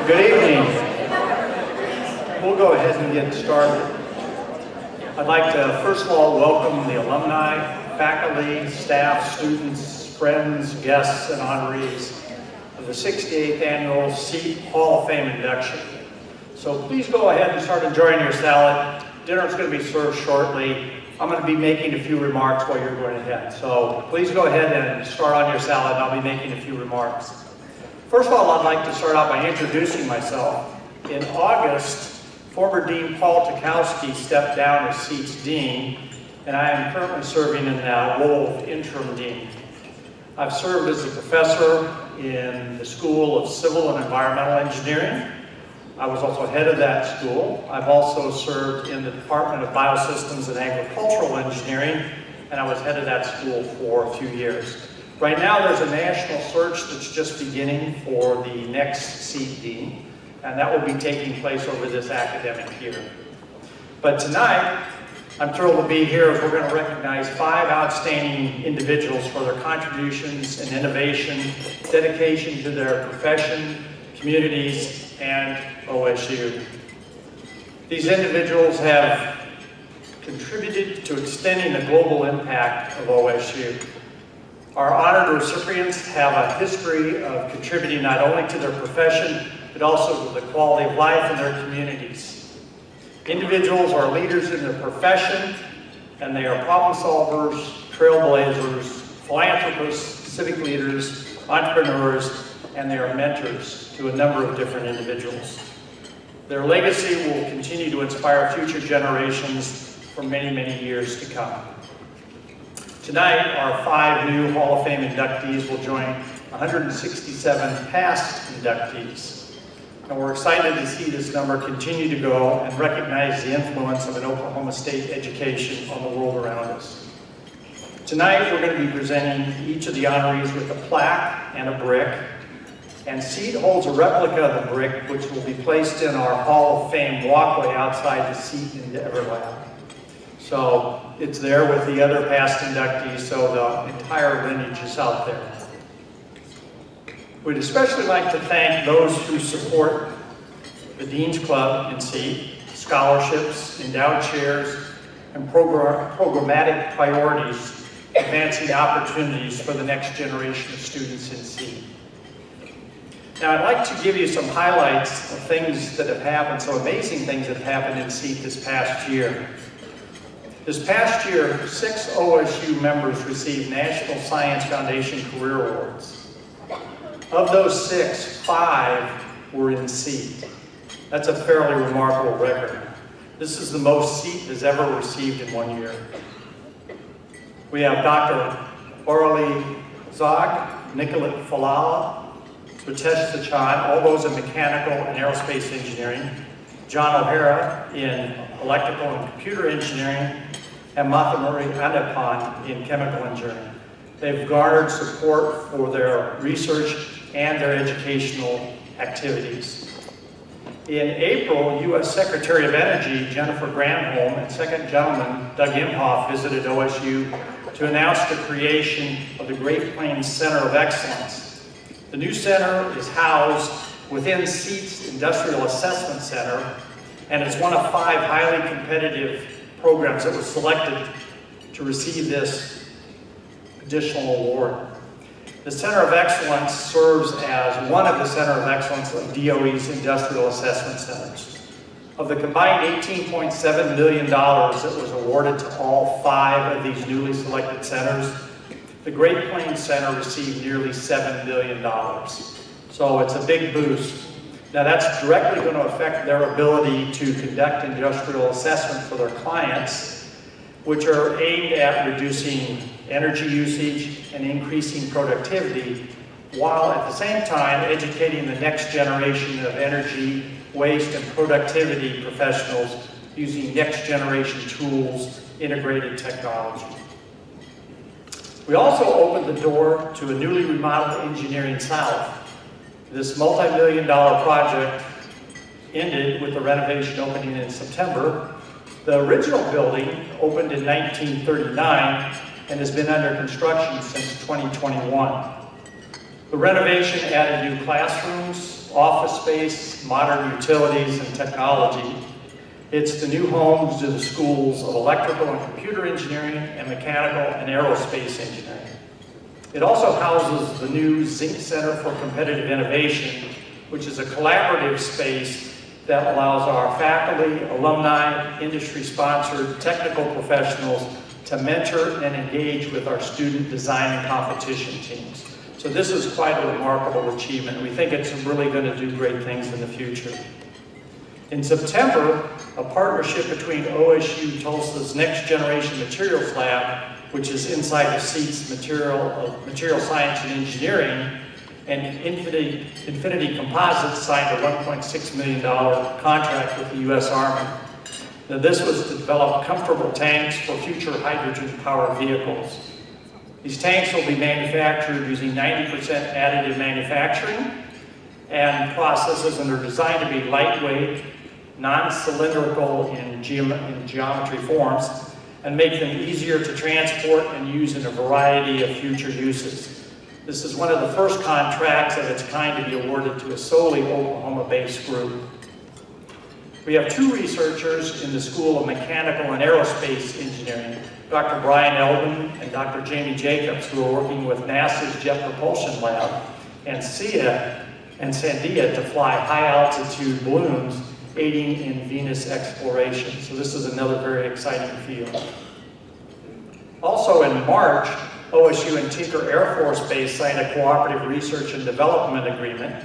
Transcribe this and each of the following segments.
Good evening. We'll go ahead and get started. I'd like to first of all welcome the alumni, faculty, staff, students, friends, guests, and honorees of the 68th Annual CEAT Hall of Fame induction. So please go ahead and start enjoying your salad. Dinner is going to be served shortly. I'm going to be making a few remarks while you're going ahead. So please go ahead and start on your salad, and I'll be making a few remarks. First of all, I'd like to start out by introducing myself. In August, former Dean Paul Tukowski stepped down as CEAT's Dean, and I am currently serving in that role of interim Dean. I've served as a professor in the School of Civil and Environmental Engineering. I was also head of that school. I've also served in the Department of Biosystems and Agricultural Engineering, and I was head of that school for a few years. Right now, there's a national search that's just beginning for the next CEAT Dean, and that will be taking place over this academic year. But tonight, I'm thrilled to be here as we're going to recognize 5 outstanding individuals for their contributions and innovation, dedication to their profession, communities, and OSU. These individuals have contributed to extending the global impact of OSU. Our honored recipients have a history of contributing not only to their profession, but also to the quality of life in their communities. Individuals are leaders in their profession, and they are problem solvers, trailblazers, philanthropists, civic leaders, entrepreneurs, and they are mentors to a number of different individuals. Their legacy will continue to inspire future generations for many, many years to come. Tonight, our 5 new Hall of Fame inductees will join 167 past inductees. And we're excited to see this number continue to go and recognize the influence of an Oklahoma State education on the world around us. Tonight, we're going to be presenting each of the honorees with a plaque and a brick. And CEAT holds a replica of the brick, which will be placed in our Hall of Fame walkway outside the CEAT Endeavor Lab. So it's there with the other past inductees, so the entire lineage is out there. We'd especially like to thank those who support the Dean's Club in CEAT, scholarships, endowed chairs, and programmatic priorities, advancing opportunities for the next generation of students in CEAT. Now, I'd like to give you some highlights of things that have happened, some amazing things that have happened in CEAT this past year. This past year, 6 OSU members received National Science Foundation Career Awards. Of those 6, 5 were in CEAT. That's a fairly remarkable record. This is the most CEAT has ever received in 1 year. We have Dr. Orly Zog, Nicolette Falala, Ritesh Sachan, all those in mechanical and aerospace engineering, John O'Hara in electrical and computer engineering, and Mathamuri Andapan in chemical engineering. They've garnered support for their research and their educational activities. In April, U.S. Secretary of Energy Jennifer Granholm and second gentleman Doug Imhoff visited OSU to announce the creation of the Great Plains Center of Excellence. The new center is housed within CEAT's Industrial Assessment Center, and it's one of 5 highly competitive programs that was selected to receive this additional award. The Center of Excellence serves as one of the Center of Excellence of DOE's Industrial Assessment Centers. Of the combined $18.7 million that was awarded to all 5 of these newly selected centers, the Great Plains Center received nearly $7 million. So it's a big boost. Now that's directly going to affect their ability to conduct industrial assessment for their clients, which are aimed at reducing energy usage and increasing productivity, while at the same time educating the next generation of energy, waste, and productivity professionals using next generation tools, integrated technology. We also opened the door to a newly remodeled Engineering South. This multi-million-dollar project ended with the renovation opening in September. The original building opened in 1939 and has been under construction since 2021. The renovation added new classrooms, office space, modern utilities, and technology. It's the new homes to the schools of electrical and computer engineering and mechanical and aerospace engineering. It also houses the new Zink Center for Competitive Innovation, which is a collaborative space that allows our faculty, alumni, industry-sponsored technical professionals to mentor and engage with our student design and competition teams. So this is quite a remarkable achievement. We think it's really going to do great things in the future. In September, a partnership between OSU Tulsa's Next Generation Materials Lab, which is inside the CEAT's Material Science and Engineering, and Infinity Composites signed a $1.6 million contract with the U.S. Army. Now, this was to develop comfortable tanks for future hydrogen-powered vehicles. These tanks will be manufactured using 90% additive manufacturing and processes, and are designed to be lightweight, non-cylindrical in geometry forms, and make them easier to transport and use in a variety of future uses. This is one of the first contracts of its kind to be awarded to a solely Oklahoma-based group. We have two researchers in the School of Mechanical and Aerospace Engineering, Dr. Brian Eldon and Dr. Jamie Jacobs, who are working with NASA's Jet Propulsion Lab and CEAT and Sandia to fly high-altitude balloons, aiding in Venus exploration. So this is another very exciting field. Also in March, OSU and Tinker Air Force Base signed a cooperative research and development agreement,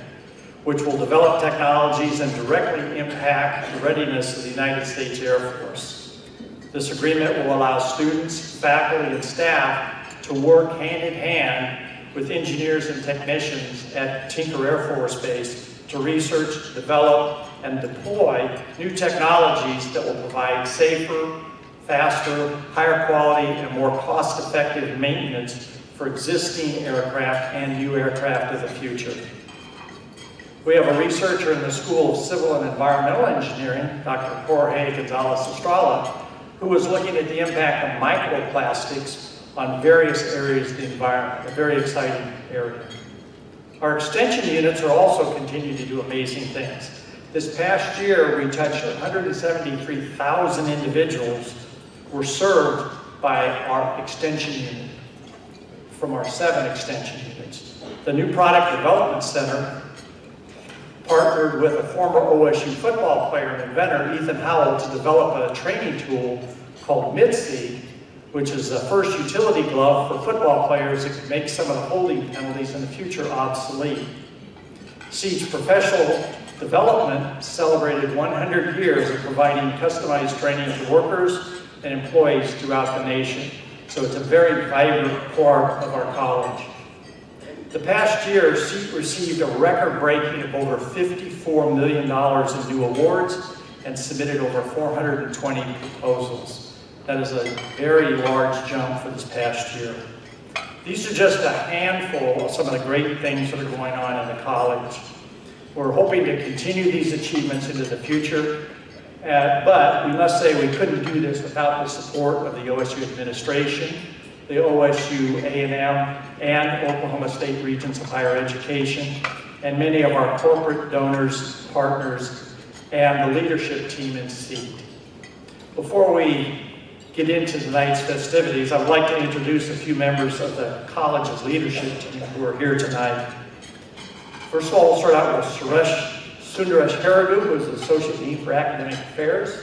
which will develop technologies and directly impact the readiness of the United States Air Force. This agreement will allow students, faculty, and staff to work hand in hand with engineers and technicians at Tinker Air Force Base to research, develop, and deploy new technologies that will provide safer, faster, higher quality, and more cost-effective maintenance for existing aircraft and new aircraft of the future. We have a researcher in the School of Civil and Environmental Engineering, Dr. Jorge Gonzalez Estrella, who is looking at the impact of microplastics on various areas of the environment, a very exciting area. Our extension units are also continuing to do amazing things. This past year, we touched 173,000 individuals were served by our extension unit, from our 7 extension units. The new Product Development Center partnered with a former OSU football player and inventor, Ethan Howell, to develop a training tool called Mitzi, which is the first utility glove for football players that could make some of the holding penalties in the future obsolete. CEAT's professional development celebrated 100 years of providing customized training to workers and employees throughout the nation. So it's a very vibrant part of our college. The past year, CEAT received a record-breaking of over $54 million in new awards and submitted over 420 proposals. That is a very large jump for this past year. These are just a handful of some of the great things that are going on in the college. We're hoping to continue these achievements into the future, but we must say we couldn't do this without the support of the OSU administration, the OSU A&M, and Oklahoma State Regents of Higher Education, and many of our corporate donors, partners, and the leadership team in CEAT. Before we get into tonight's festivities, I would like to introduce a few members of the college's leadership team who are here tonight. First of all, we'll start out with Sundaresh Haragu, who is the Associate Dean for Academic Affairs.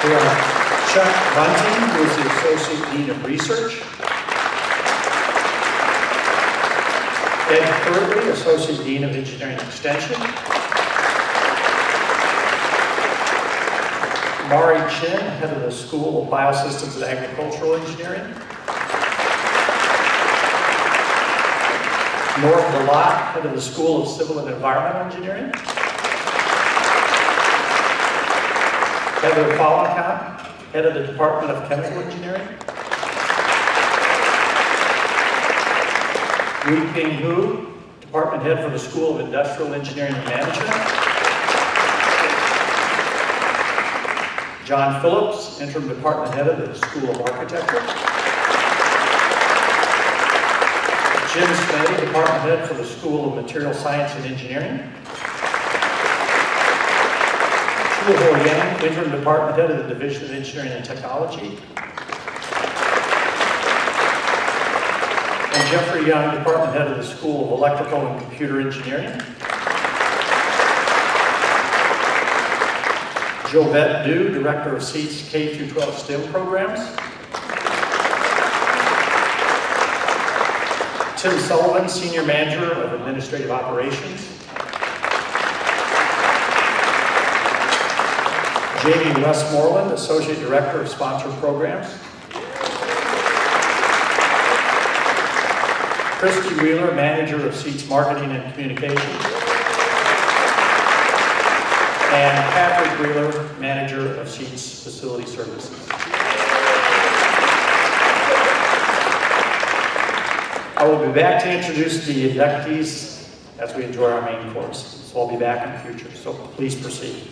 We have Chuck Bunting, who is the Associate Dean of Research. Ed Kirby, Associate Dean of Engineering Extension. Mari Chin, Head of the School of Biosystems and Agricultural Engineering. North Delat, Head of the School of Civil and Environmental Engineering. Heather Pollicott, Head of the Department of Chemical Engineering. Wu Ping Hu, Department Head for the School of Industrial Engineering and Management. John Phillips, Interim Department Head of the School of Architecture. Jim Smith, Department Head for the School of Material Science and Engineering. Chu Ho Yang, Interim Department Head of the Division of Engineering and Technology. And Jeffrey Young, Department Head of the School of Electrical and Computer Engineering. Jovette Du, Director of CEAT's K-12 STEM programs. Tim Sullivan, Senior Manager of Administrative Operations. Jamie Westmoreland, Associate Director of Sponsored Programs. Christy Wheeler, Manager of CEAT's Marketing and Communications. And Patrick Wheeler, Manager of CEAT's Facility Services. I will be back to introduce the inductees as we enjoy our main course. So I'll be back in the future, so please proceed.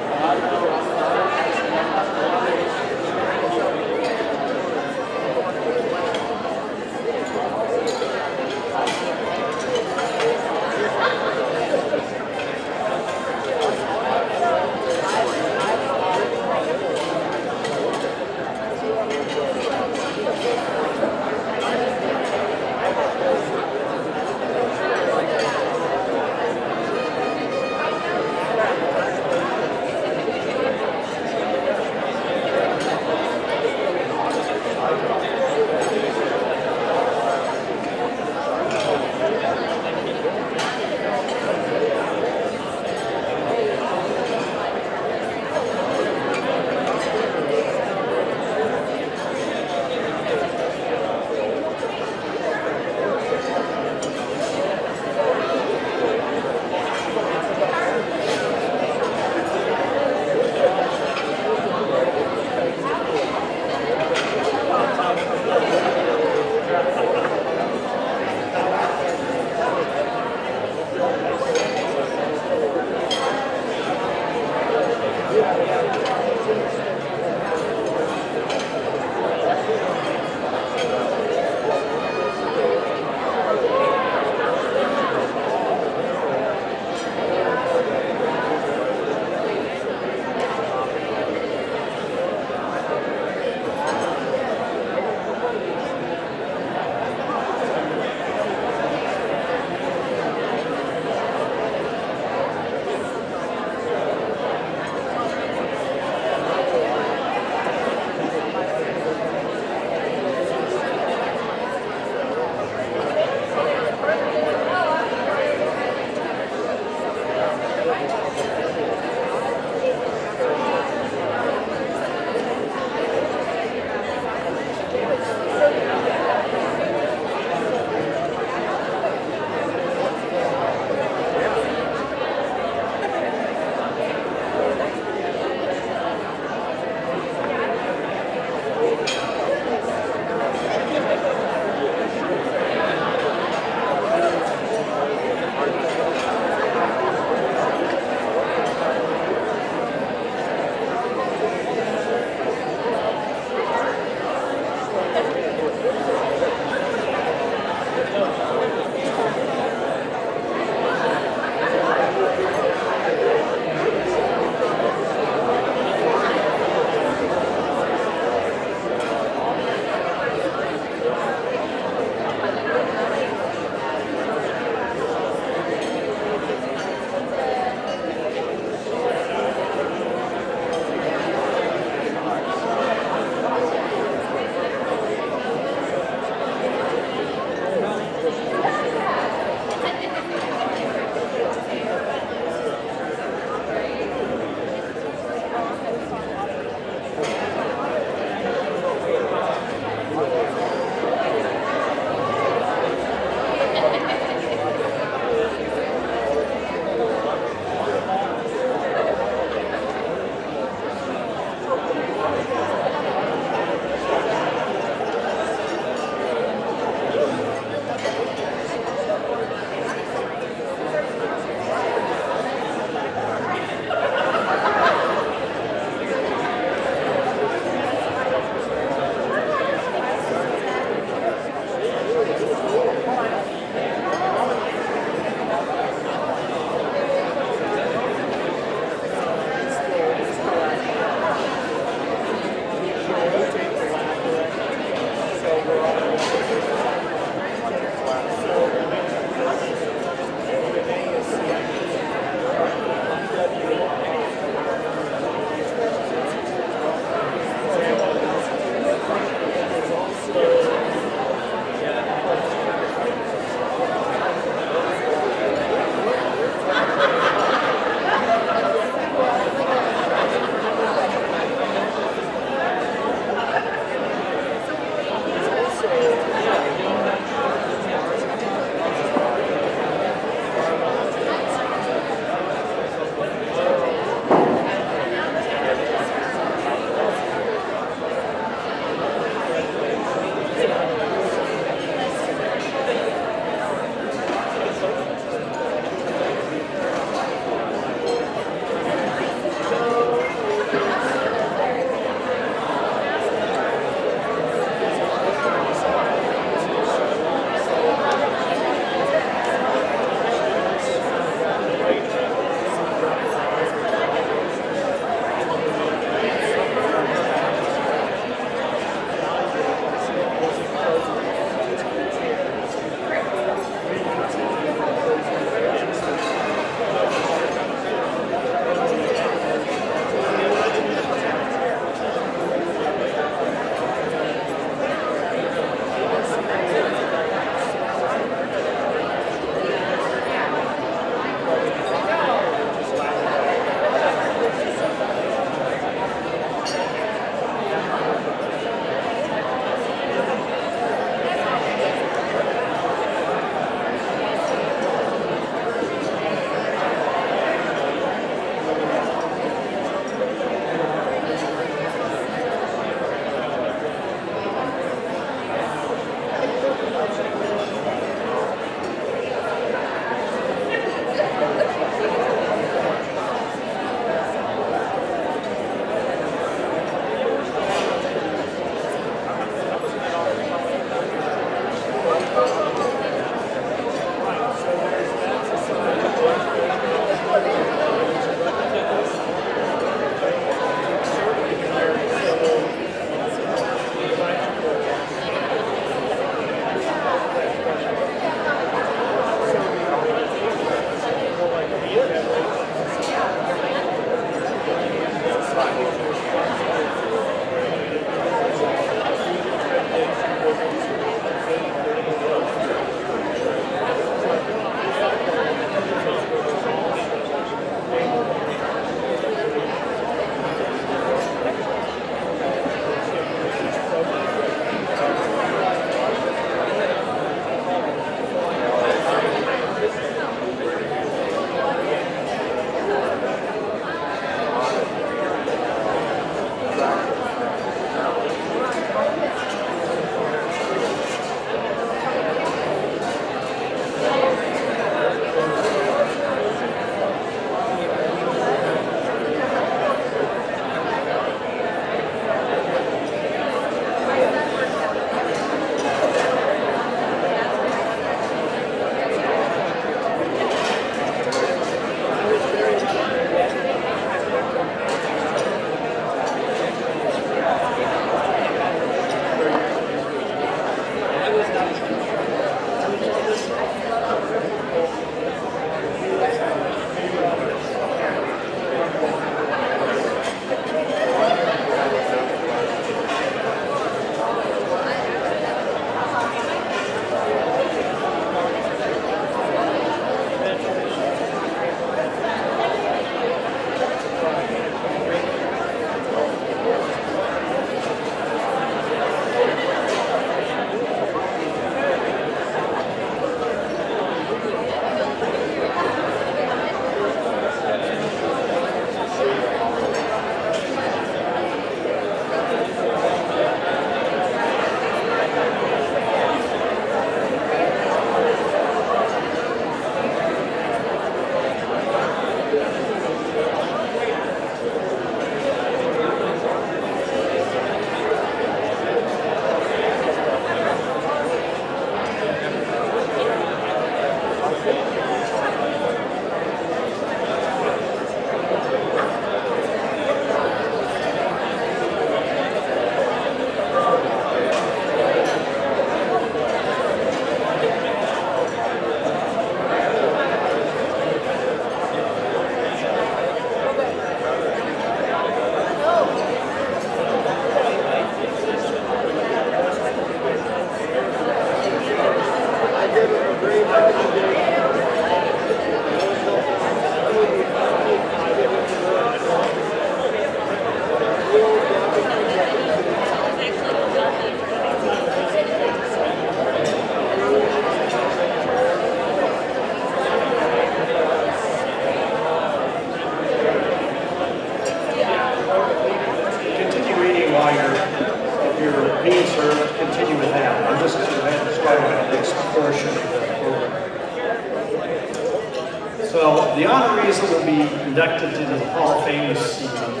So the honorees that will be inducted into the Hall of Fame this evening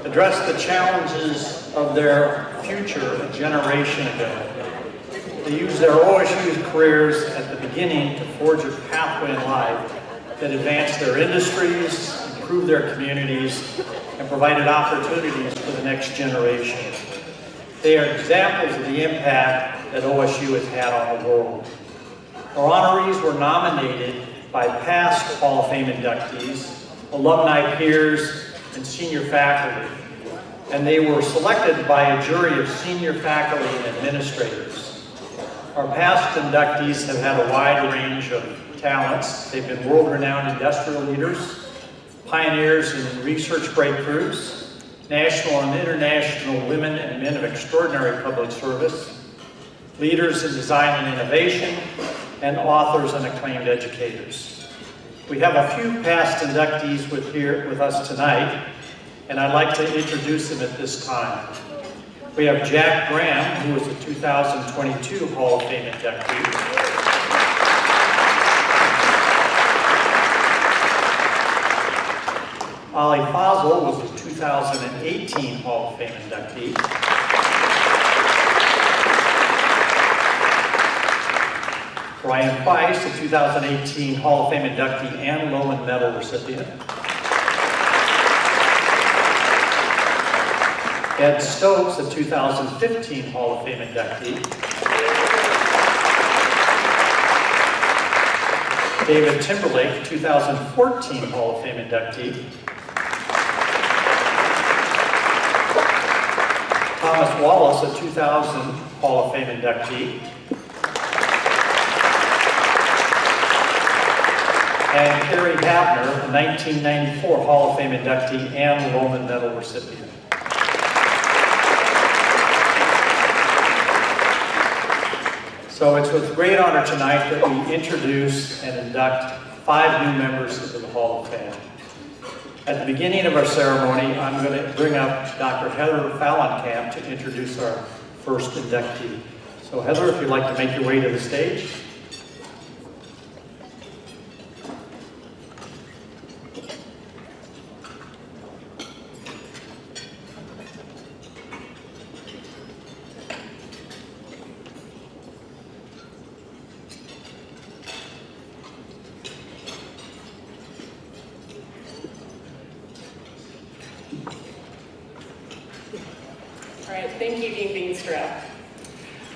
address the challenges of their future a generation ago. They use their OSU careers at the beginning to forge a pathway in life that advanced their industries, improved their communities, and provided opportunities for the next generation. They are examples of the impact that OSU has had on the world. Our honorees were nominated by past Hall of Fame inductees, alumni peers, and senior faculty, and they were selected by a jury of senior faculty and administrators. Our past inductees have had a wide range of talents. They've been world-renowned industrial leaders, pioneers in research breakthroughs, national and international women and men of extraordinary public service, leaders in design and innovation, and authors and acclaimed educators. We have a few past inductees here with us tonight, and I'd like to introduce them at this time. We have Jack Graham, who was a 2022 Hall of Fame inductee. Ali Fazl was a 2018 Hall of Fame inductee. Brian Price, a 2018 Hall of Fame inductee and Lowen Medal recipient. Ed Stokes, a 2015 Hall of Fame inductee. David Timberlake, 2014 Hall of Fame inductee. Thomas Wallace, a 2000 Hall of Fame inductee. And Carrie Havner, a 1994 Hall of Fame inductee and Lowen Medal recipient. So it's with great honor tonight that we introduce and induct 5 new members into the Hall of Fame. At the beginning of our ceremony, I'm going to bring up Dr. Heather Fallenkamp to introduce our first inductee. So Heather, if you'd like to make your way to the stage.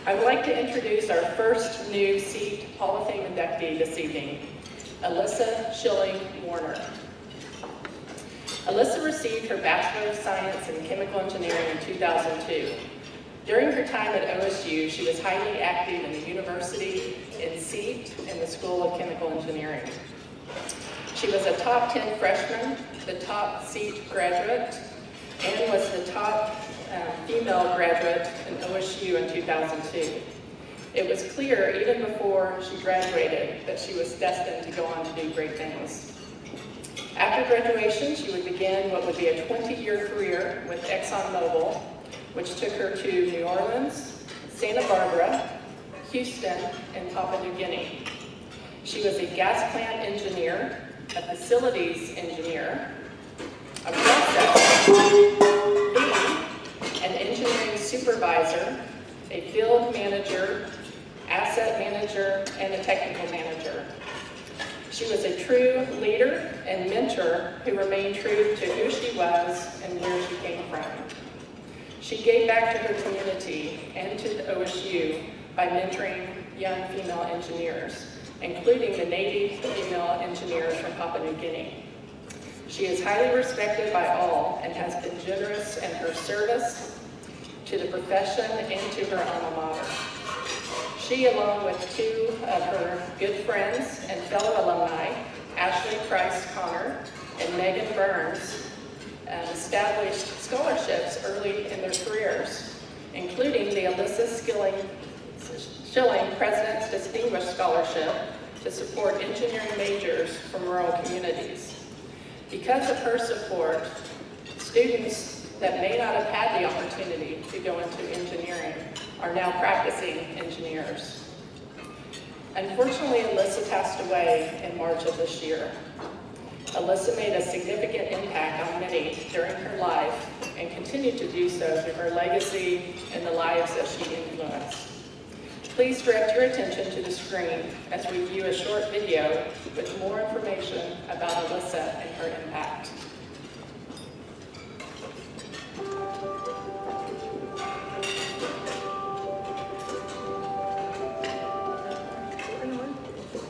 I would like to introduce our first new CEAT Hall of Fame inductee this evening, Alyssa Schilling Warner. Alyssa received her Bachelor of Science in Chemical Engineering in 2002. During her time at OSU, she was highly active in the university, in CEAT, and the School of Chemical Engineering. She was a top 10 freshman, the top CEAT graduate, and was the top female graduate in OSU in 2002. It was clear even before she graduated that she was destined to go on to do great things. After graduation, she would begin what would be a 20-year career with ExxonMobil, which took her to New Orleans, Santa Barbara, Houston, and Papua New Guinea. She was a gas plant engineer, a facilities engineer, a process lead, an engineering supervisor, a field manager, asset manager, and a technical manager. She was a true leader and mentor who remained true to who she was and where she came from. She gave back to her community and to the OSU by mentoring young female engineers, including the Navy female engineers from Papua New Guinea. She is highly respected by all and has been generous in her service to the profession and to her alma mater. She, along with 2 of her good friends and fellow alumni, Ashley Price Connor and Megan Burns, established scholarships early in their careers, including the Alyssa Schilling President's Distinguished Scholarship to support engineering majors from rural communities. Because of her support, students that may not have had the opportunity to go into engineering are now practicing engineers. Unfortunately, Alyssa passed away in March of this year. Alyssa made a significant impact on many during her life and continued to do so through her legacy and the lives that she influenced. Please direct your attention to the screen as we view a short video with more information about Alyssa and her impact.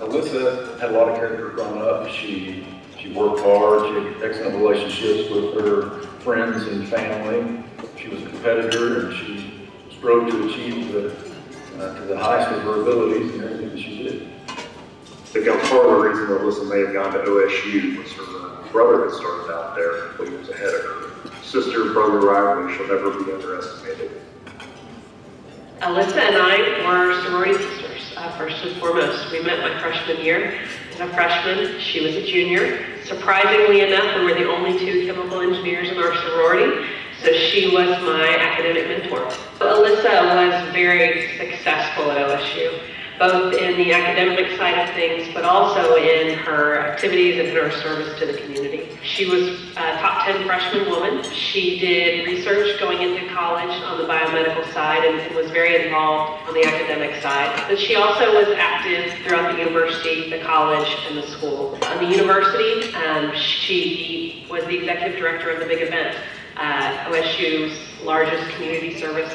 Alyssa had a lot of character growing up. She worked hard. She had excellent relationships with her friends and family. She was a competitor, and she strove to achieve to the highest of her abilities in everything that she did. I think part of the reason that Alyssa may have gone to OSU was her brother had started out there a couple years ahead of her. Sister-brother rivalry shall never be underestimated. Alyssa and I were sorority sisters, first and foremost. We met my freshman year. As a freshman, she was a junior. Surprisingly enough, we were the only two chemical engineers in our sorority, so she was my academic mentor. Alyssa was very successful at OSU, both in the academic side of things, but also in her activities and her service to the community. She was a top 10 freshman woman. She did research going into college on the biomedical side and was very involved on the academic side. But she also was active throughout the university, the college, and the school. On the university, she was the executive director of the big event, OSU's largest community service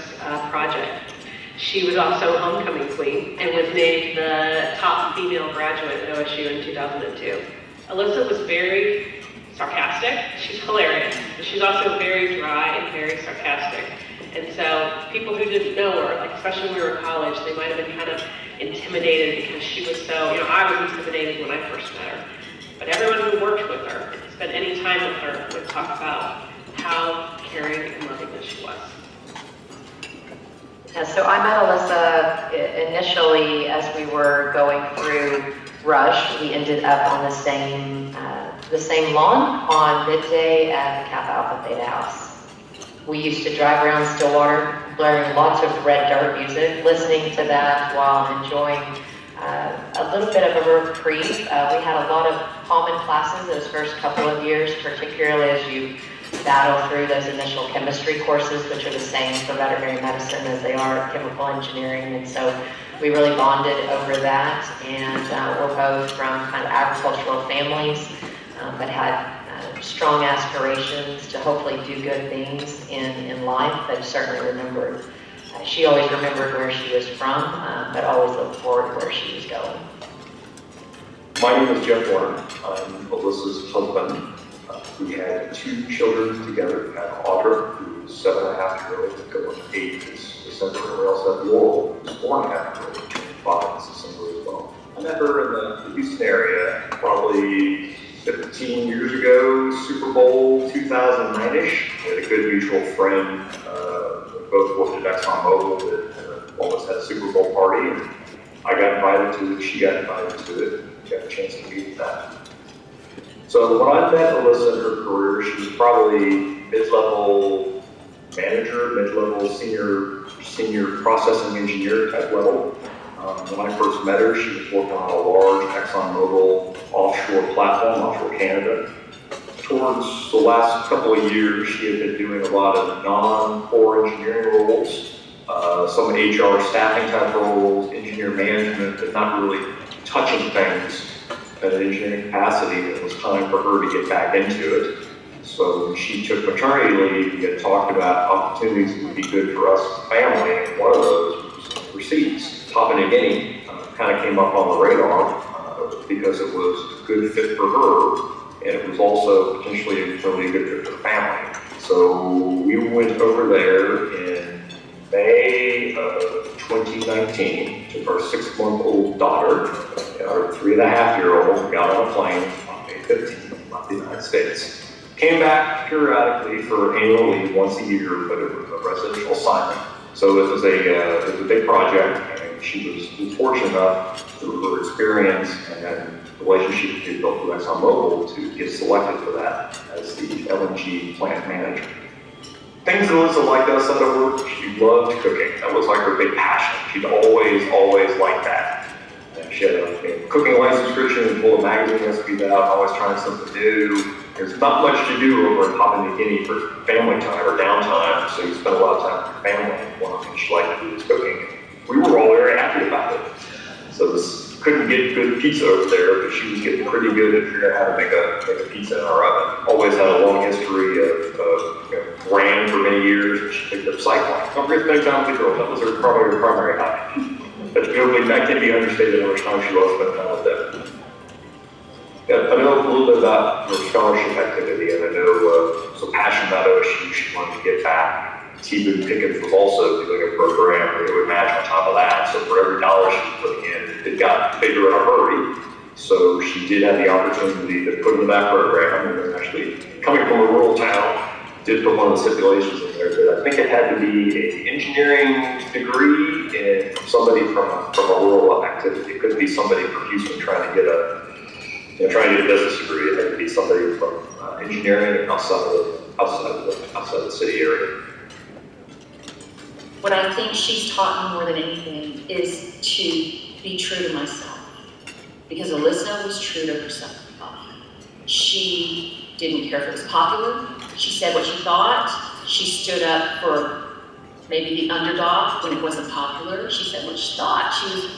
project. She was also homecoming queen and was named the top female graduate at OSU in 2002. Alyssa was very sarcastic. She's hilarious, but she's also very dry and very sarcastic. And so people who didn't know her, like especially when we were in college, they might have been kind of intimidated because she was so, I was intimidated when I first met her. But everyone who worked with her, spent any time with her, would talk about how caring and loving that she was. Yeah, so I met Alyssa initially as we were going through Rush. We ended up on the same lawn on midday at the Kappa Alpha Theta House. We used to drive around Stillwater, blaring lots of red dirt music, listening to that while enjoying a little bit of a reprieve. We had a lot of common classes those first couple of years, particularly as you battle through those initial chemistry courses, which are the same for veterinary medicine as they are chemical engineering. And so we really bonded over that. And we're both from kind of agricultural families, but had strong aspirations to hopefully do good things in life. But certainly remembered, she always remembered where she was from, but always looked forward to where she was going. My name is Jeff Warner. I'm Alyssa's husband. We had two children together. We had Audra, who was 7.5-year-old, going 8 this December, and we also had Laurel, who was 4.5-year-old, turning 5 this December as well. I met her in the Houston area probably 15 years ago, Super Bowl 2009-ish. We had a good mutual friend. We both worked at ExxonMobil that almost had a Super Bowl party, and I got invited to it, she got invited to it, and got a chance to meet that. So when I met Alyssa in her career, she was probably mid-level manager, mid-level senior processing engineer type level. When I first met her, she was working on a large ExxonMobil offshore platform, offshore Canada. Towards the last couple of years, she had been doing a lot of non-core engineering roles, some HR staffing type roles, engineer management, but not really touching things at an engineering capacity. It was time for her to get back into it. So when she took maternity leave, we had talked about opportunities that would be good for us as a family, and one of those was overseas. Papua New Guinea kind of came up on the radar because it was a good fit for her, and it was also potentially a really good fit for the family. So we went over there in May of 2019, took our 6-month-old daughter, our 3.5-year-old, got on a plane on May 15th, left the United States. Came back periodically for annual leave once a year, but it was a residential assignment. So it was a big project, and she was fortunate enough through her experience and the relationship she built with ExxonMobil to get selected for that as the LNG plant manager. Things that Alyssa liked us out of work, she loved cooking. That was like her big passion. She'd always liked that. And She had a cooking line subscription and pulled a magazine recipe out, always trying something new. There's not much to do over in Papua New Guinea for family time or downtime, so you spend a lot of time with your family. One of the things she liked to do was cooking. We were all very happy about it. So couldn't get good pizza over there, but she was getting pretty good at figuring out how to make a pizza in our oven. Always had a long history of ran for many years, and she picked up cycling. Don't forget to spend time with the girls. That was her primary hobby. But that can't be understated how much time she loves spending time with them. Yeah, I know a little bit about her scholarship activity, and I know so passionate about OSU, she wanted to get back. T-Boone Pickens was also doing a program where they would match on top of that, so for every dollar she was putting in, it got bigger in a hurry. So she did have the opportunity to put in that program, and actually, coming from a rural town, did put one of the stipulations in there that I think it had to be an engineering degree and from somebody from a rural activity. It couldn't be somebody from Houston trying to get a business degree. It had to be somebody from engineering and outside the city area. What I think she's taught me more than anything is to be true to myself. Because Alyssa was true to herself. She didn't care if it was popular. She said what she thought. She stood up for maybe the underdog when it wasn't popular. She said what she thought.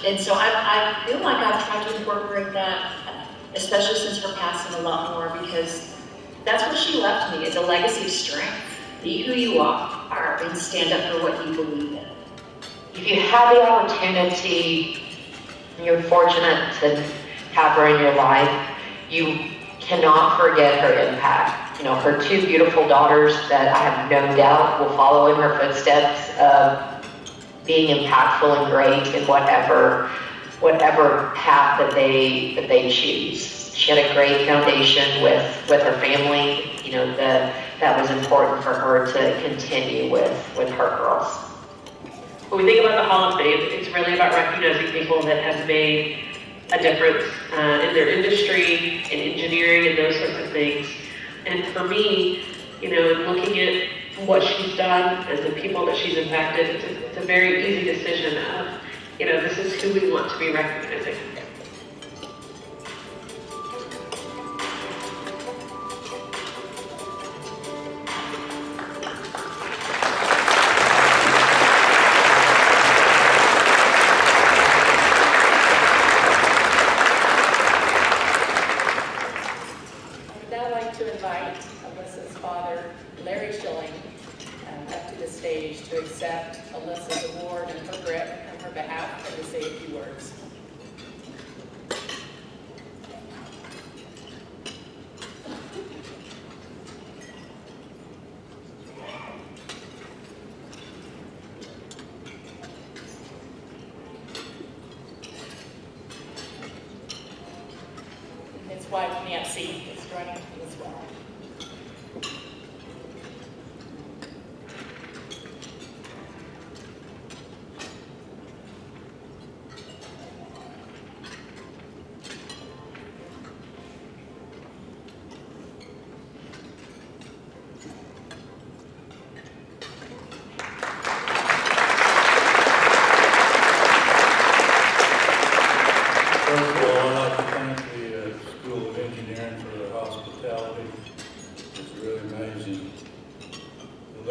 And so I feel like I've tried to incorporate that, especially since her passing, a lot more, because that's what she left me, is a legacy of strength. Be who you are and stand up for what you believe in. If you have the opportunity, you're fortunate to have her in your life, you cannot forget her impact. You know, her two beautiful daughters that I have no doubt will follow in her footsteps of being impactful and great in whatever path that they choose. She had a great foundation with her family, you know, that was important for her to continue with her girls. When we think about the Hall of Fame, it's really about recognizing people that have made a difference in their industry, in engineering, and those sorts of things. And for me, you know, looking at what she's done and the people that she's impacted, it's a very easy decision of, you know, this is who we want to be recognizing. To accept Alyssa's award in her grip on her behalf and to say a few words. His wife Nancy is joining as well.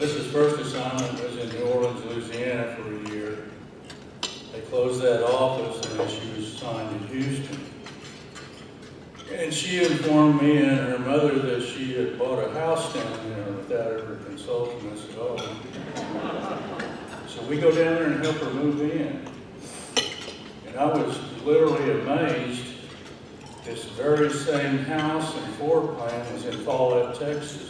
Alyssa's first assignment was in New Orleans, Louisiana for a year. They closed that office and then she was assigned to Houston. And she informed me and her mother that she had bought a house down there without ever consulting us at all. So we go down there and help her move in. And I was literally amazed. This very same house and floor plan was in Follett, Texas.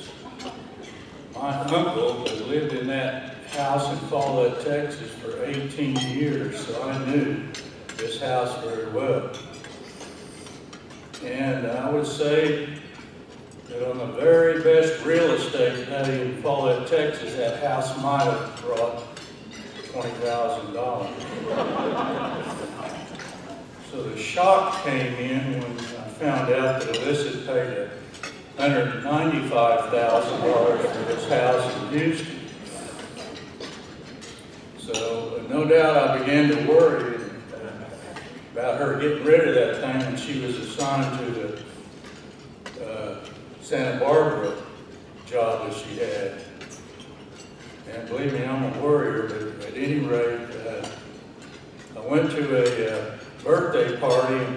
My uncle had lived in that house in Follett, Texas for 18 years, so I knew this house very well. And I would say that on the very best real estate day in Follett, Texas, that house might have brought $20,000. So the shock came in when I found out that Alyssa paid $195,000 for this house in Houston. So no doubt I began to worry. about her getting rid of that thing, and she was assigned to the Santa Barbara job that she had. And believe me, I'm a worrier, but at any rate, I went to a birthday party, and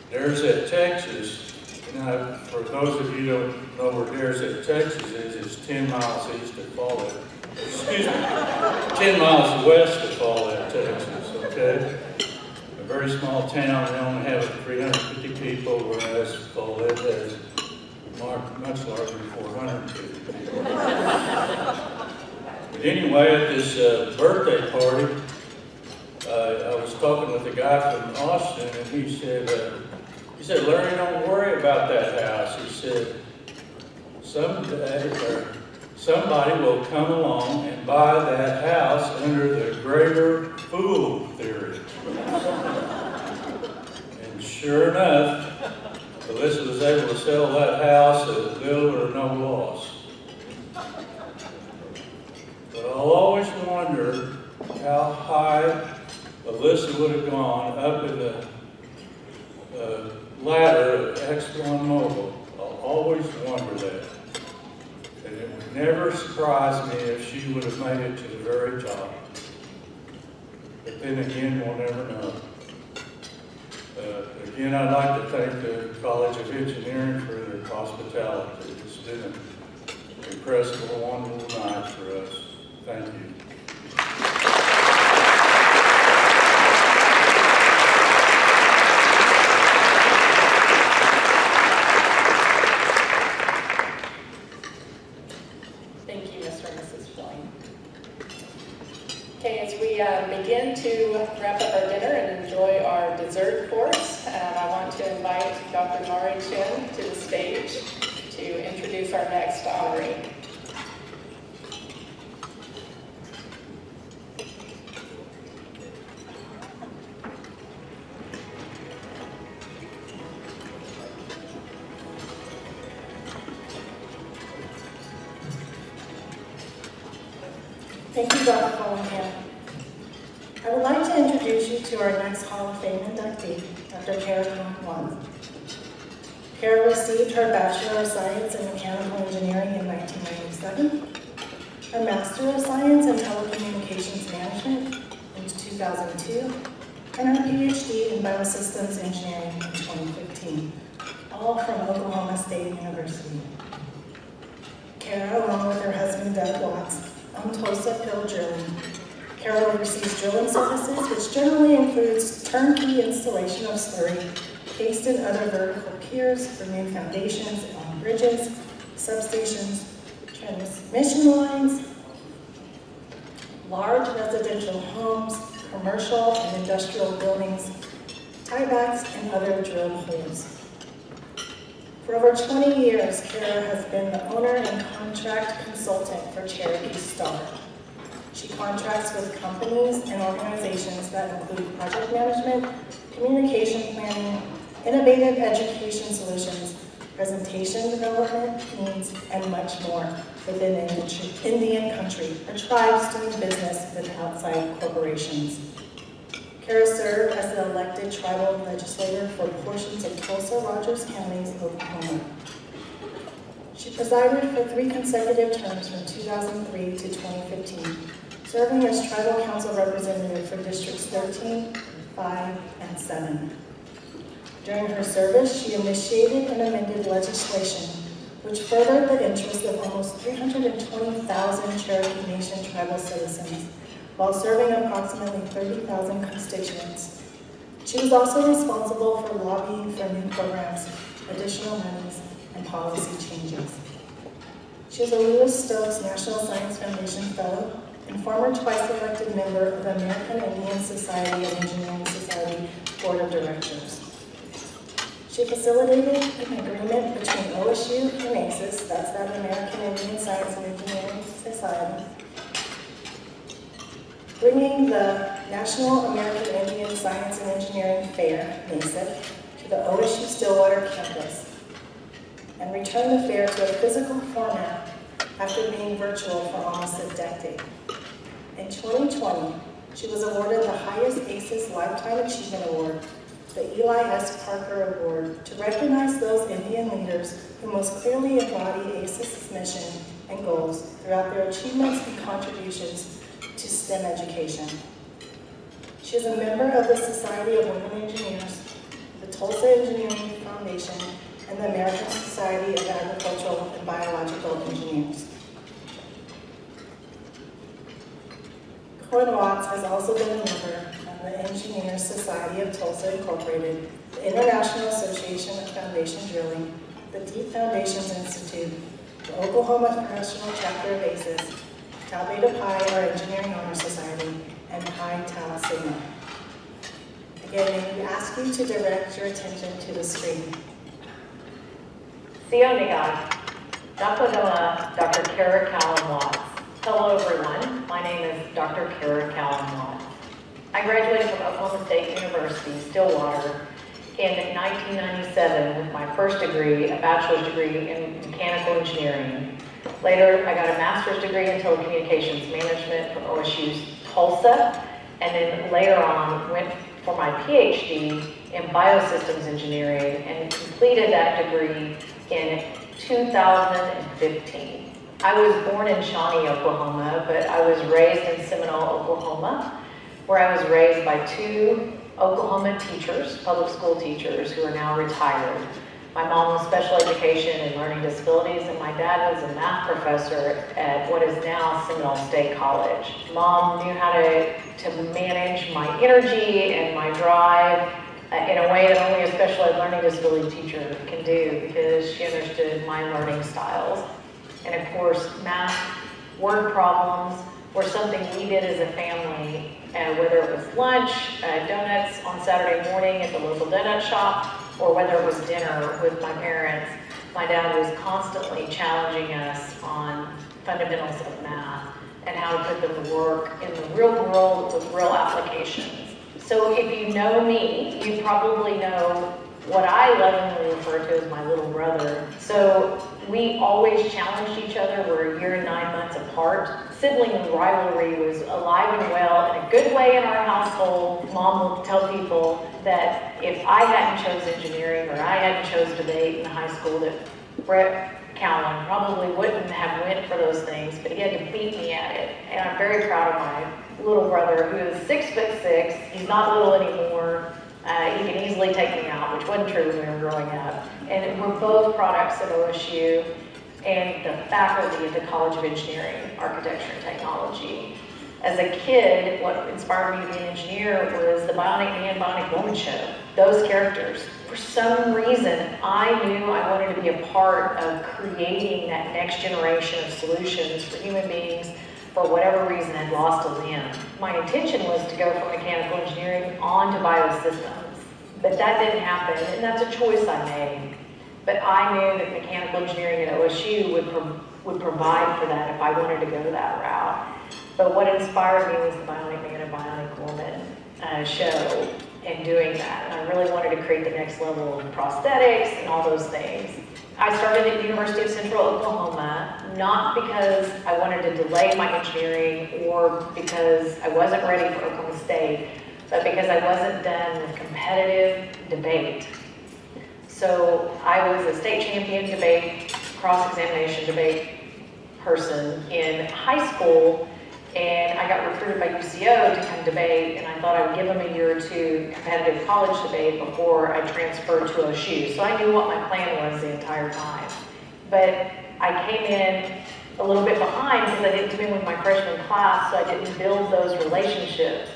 there's at Texas. Now, for those of you who don't know where Derzett, Texas is, it's 10 miles east of Follett. Excuse me, 10 miles west of Follett, Texas, okay? A very small town, they only have 350 people, whereas Follett has much larger than 450 people. But anyway, at this birthday party, I was talking with a guy from Austin, and he said, Larry, don't worry about that house. He said, someday, or somebody will come along and buy that house under the greater fool theory. And sure enough, Alyssa was able to sell that house at little or no loss. But I'll always wonder how high Alyssa would have gone up in the ladder of ExxonMobil. I'll always wonder that. And it would never surprise me if she would have made it to the very top. But then again, we'll never know. Again, I'd like to thank the College of Engineering for their hospitality. It's been an impressive, wonderful night for us. Thank you. Thank you, Mr. and Mrs. Floyd. Okay, as we begin to wrap up our dinner and enjoy our dessert course, I want to invite Dr. Mari Chin to the stage to introduce our next honoree. Thank you, Dr. Collingham. I would like to introduce you to our next Hall of Fame inductee, Dr. Kara Conklon. Kara received her Bachelor of Science in Mechanical Engineering in 1997, her Master of Science in Telecommunications Management in 2002, and her PhD in Biosystems Engineering in 2015, all from Oklahoma State University. Kara, along with her husband Doug Watts, own Tulsa Pill Drilling. Kara oversees drilling services, which generally includes turnkey installation of slurry, cased and other vertical piers for new foundations on bridges, substations, transmission lines, large residential homes, commercial and industrial buildings, tiebacks, and other drill holes. For over 20 years, Kara has been the owner and contract consultant for Cherokee Star. She contracts with companies and organizations that include project management, communication planning, innovative education solutions, presentation development needs, and much more within Indian country for tribes doing business with outside corporations. Kara served as the elected tribal legislator for portions of Tulsa, Rogers counties, Oklahoma. She presided for 3 consecutive terms from 2003 to 2015, serving as tribal council representative for districts 13, 5, and 7. During her service, she initiated and amended legislation which furthered the interests of almost 320,000 Cherokee Nation tribal citizens, while serving approximately 30,000 constituents. She was also responsible for lobbying for new programs, additional monies, and policy changes. She is a Lewis Stokes National Science Foundation Fellow and former twice-elected member of the American Indian Society and Engineering Society Board of Directors. She facilitated an agreement between OSU and ACES, that's that American Indian Science and Engineering Society, bringing the National American Indian Science and Engineering Fair, NASIF, to the OSU Stillwater campus, and returned the fair to a physical format after being virtual for almost a decade. In 2020, She was awarded the highest ACES Lifetime Achievement Award, the Eli S. Parker Award, to recognize those Indian leaders who most clearly embody ACES' mission and goals throughout their achievements and contributions to STEM education. She is a member of the Society of Women Engineers, the Tulsa Engineering Foundation, and the American Society of Agricultural and Biological Engineers. Cohen Watts has also been a member of the Engineers Society of Tulsa Incorporated, the International Association of Foundation Drilling, the Deep Foundations Institute, the Oklahoma Professional Chapter of ACES, Tau Beta Pi, our Engineering Honor Society, and Pi Tau Sigma. Again, may we ask you to direct your attention to the screen. Sioniga, Daponoa, Dr. Kara Callan Watts. Hello everyone, my name is Dr. Kara Callan Watts. I graduated from Oklahoma State University, Stillwater, in 1997 with my first degree, a bachelor's degree in mechanical engineering. Later, I got a master's degree in telecommunications management from OSU's Tulsa, and then later on went for my PhD in biosystems engineering and completed that degree in 2015. I was born in Shawnee, Oklahoma, but I was raised in Seminole, Oklahoma, where I was raised by two Oklahoma teachers, public school teachers, who are now retired. My mom was special education and learning disabilities, and my dad was a math professor at what is now Seminole State College. Mom knew how to manage my energy and my drive in a way that only a special ed learning disability teacher can do, because she understood my learning styles. And of course, math, word problems were something we did as a family, whether it was lunch, donuts on Saturday morning at the local donut shop, or whether it was dinner with my parents. My dad was constantly challenging us on fundamentals of math and how to put them to work in the real world with real applications. So if you know me, you probably know what I lovingly refer to as my little brother. So we always challenged each other. We're a year and 9 months apart. Sibling rivalry was alive and well in a good way in our household. Mom will tell people that if I hadn't chose engineering or I hadn't chose debate in high school, that Brett Cowan probably wouldn't have went for those things, but he had to beat me at it. And I'm very proud of my little brother, who is 6'6". He's not little anymore. He can easily take me out, which wasn't true when we were growing up. And we're both products of OSU and the faculty at the College of Engineering, Architecture, and Technology. As a kid, what inspired me to be an engineer was the Bionic Man, Bionic Woman show. Those characters. For some reason, I knew I wanted to be a part of creating that next generation of solutions for human beings for whatever reason had lost a limb. My intention was to go from mechanical engineering on to biosystems, but that didn't happen, and that's a choice I made. But I knew that mechanical engineering at OSU would provide for that if I wanted to go that route. But what inspired me was the Bionic Man and Bionic Woman show and doing that. And I really wanted to create the next level of prosthetics and all those things. I started at the University of Central Oklahoma, not because I wanted to delay my engineering or because I wasn't ready for Oklahoma State, but because I wasn't done with competitive debate. So I was a state champion debate, cross-examination debate person in high school, and I got recruited by UCO to come debate, and I thought I would give them a year or two competitive college debate before I transferred to OSU. So I knew what my plan was the entire time. But I came in a little bit behind because I didn't come in with my freshman class, so I didn't build those relationships.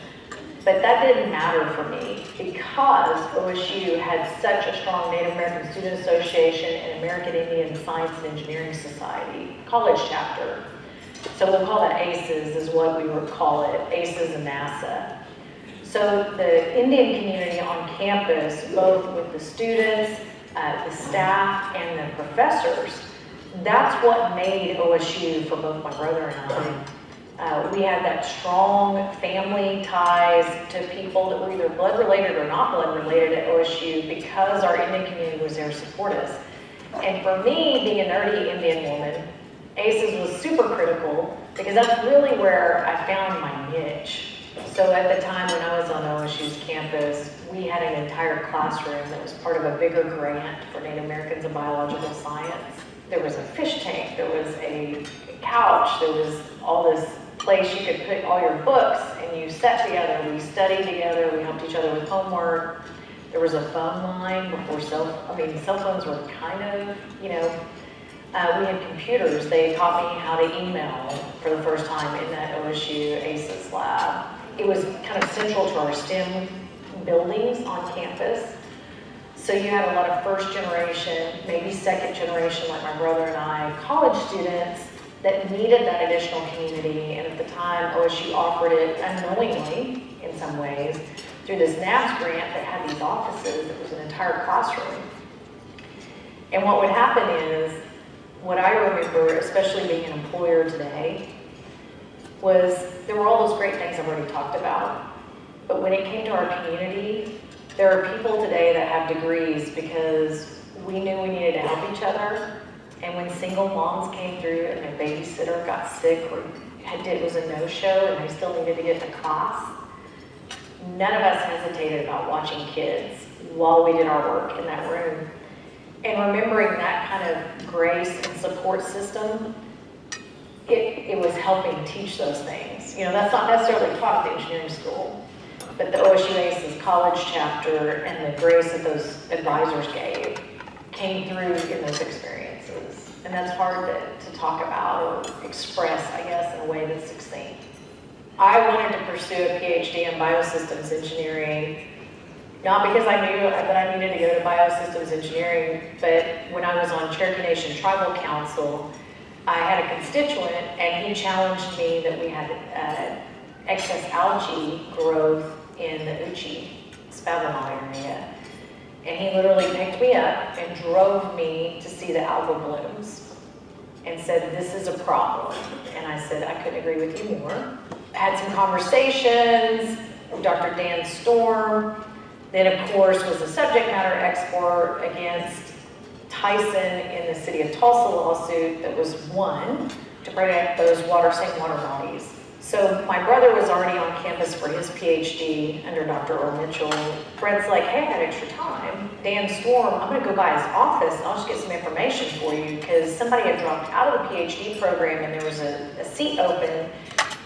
But that didn't matter for me because OSU had such a strong Native American Student Association and American Indian Science and Engineering Society college chapter. So we'll call that ACES is what we would call it, ACES and NASA. So the Indian community on campus, both with the students, the staff, and the professors, that's what made OSU for both my brother and I. We had that strong family ties to people that were either blood related or not blood related at OSU because our Indian community was there to support us. And for me, being a nerdy Indian woman, ACES was super critical because that's really where I found my niche. So at the time when I was on OSU's campus, we had an entire classroom that was part of a bigger grant for Native Americans in biological science. There was a fish tank, there was a couch, there was all this place you could put all your books, and you sat together, we studied together, we helped each other with homework. There was a phone line before cell phones were kind of, we had computers. They taught me how to email for the first time in that OSU ACES lab. It was kind of central to our STEM buildings on campus. So you had a lot of first generation, maybe second generation, like my brother and I, college students that needed that additional community. And at the time, OSU offered it unknowingly in some ways through this NABS grant that had these offices. It was an entire classroom. And what would happen is, what I remember, especially being an employer today, was there were all those great things I've already talked about. But when it came to our community, there are people today that have degrees because we knew we needed to help each other. And when single moms came through and their babysitter got sick or was a no-show and they still needed to get to class, none of us hesitated about watching kids while we did our work in that room. And remembering that kind of grace and support system, it was helping teach those things. That's not necessarily taught at the engineering school, but the OSU ACES college chapter and the grace that those advisors gave came through in those experiences. And that's hard to talk about or express, I guess, in a way that's succinct. I wanted to pursue a PhD in biosystems engineering, not because I knew that I needed to go to biosystems engineering, but when I was on Cherokee Nation Tribal Council, I had a constituent and he challenged me that we had excess algae growth in the Uchi, Spavinaw area. And he literally picked me up and drove me to see the algal blooms and said, this is a problem. And I said, I couldn't agree with you more. I had some conversations with Dr. Dan Storm, then of course was a subject matter expert against Tyson in the city of Tulsa lawsuit that was won to protect those same water bodies. So my brother was already on campus for his PhD under Dr. Earl Mitchell. Brett's like, hey, I got extra time. Dan Storm, I'm gonna go by his office and I'll just get some information for you because somebody had dropped out of the PhD program and there was a seat open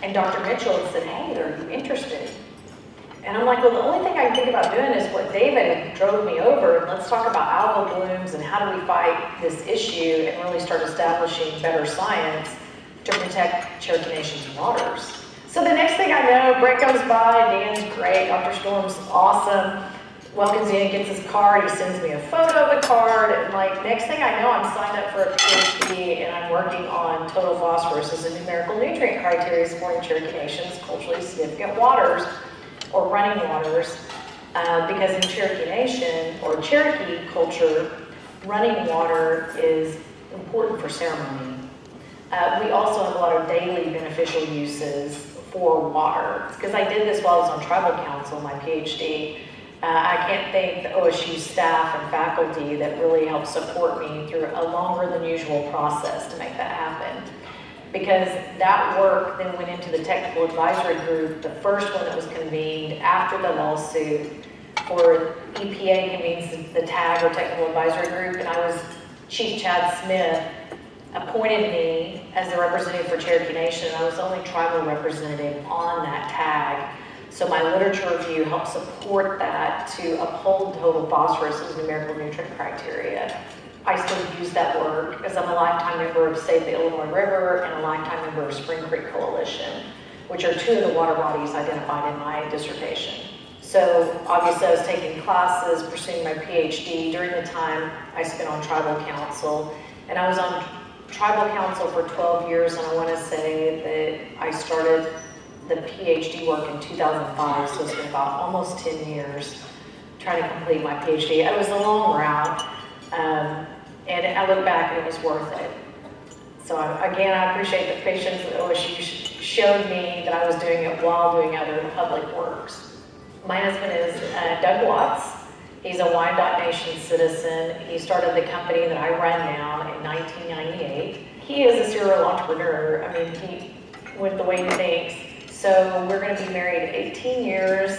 and Dr. Mitchell had said, hey, are you interested? And I'm like, well, the only thing I can think about doing is what David drove me over. And let's talk about algal blooms and how do we fight this issue and really start establishing better science to protect Cherokee Nation's waters. So the next thing I know, Brett comes by, Dan's great, Dr. Storm's awesome, welcomes in, gets his card, he sends me a photo of the card, and like, next thing I know, I'm signed up for a PhD and I'm working on total phosphorus as a numerical nutrient criteria supporting Cherokee Nation's culturally significant waters, or running waters, because in Cherokee Nation, or Cherokee culture, running water is important for ceremony. We also have a lot of daily beneficial uses for water. Because I did this while I was on tribal council, my PhD. I can't thank the OSU staff and faculty that really helped support me through a longer than usual process to make that happen. Because that work then went into the technical advisory group, the first one that was convened after the lawsuit, for EPA convenes the TAG, or technical advisory group, and Chief Chad Smith appointed me as the representative for Cherokee Nation, and I was the only tribal representative on that TAG. So my literature review helped support that to uphold total phosphorus as numerical nutrient criteria. I still use that work as I'm a lifetime member of Save the Illinois River and a lifetime member of Spring Creek Coalition, which are two of the water bodies identified in my dissertation. So obviously I was taking classes, pursuing my PhD during the time I spent on tribal council. And I was on tribal council for 12 years, and I want to say that I started the PhD work in 2005, so it's been about almost 10 years trying to complete my PhD. It was a long route. And I look back and it was worth it. So again, I appreciate the patience that OSU showed me that I was doing it while doing other public works. My husband is Doug Watts. He's a Wyandotte Nation citizen. He started the company that I run now in 1998. He is a serial entrepreneur. I mean, with the way he thinks, So we're going to be married 18 years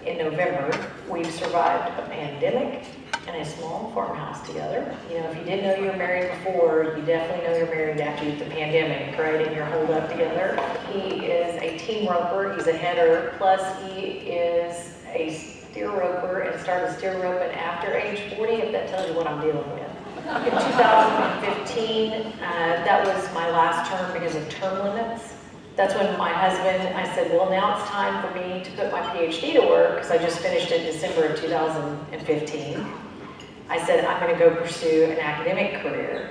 in November. We've survived a pandemic and a small farmhouse together. You know, if you didn't know you were married before, you definitely know you're married after the pandemic, right? And you're holed up together. He is a team roper. He's a header. Plus, he is a steer roper and started steer roping after age 40, if that tells you what I'm dealing with. In 2015, that was my last term because of term limits. That's when my husband, I said, well, now it's time for me to put my PhD to work, because I just finished in December of 2015. I said, I'm going to go pursue an academic career.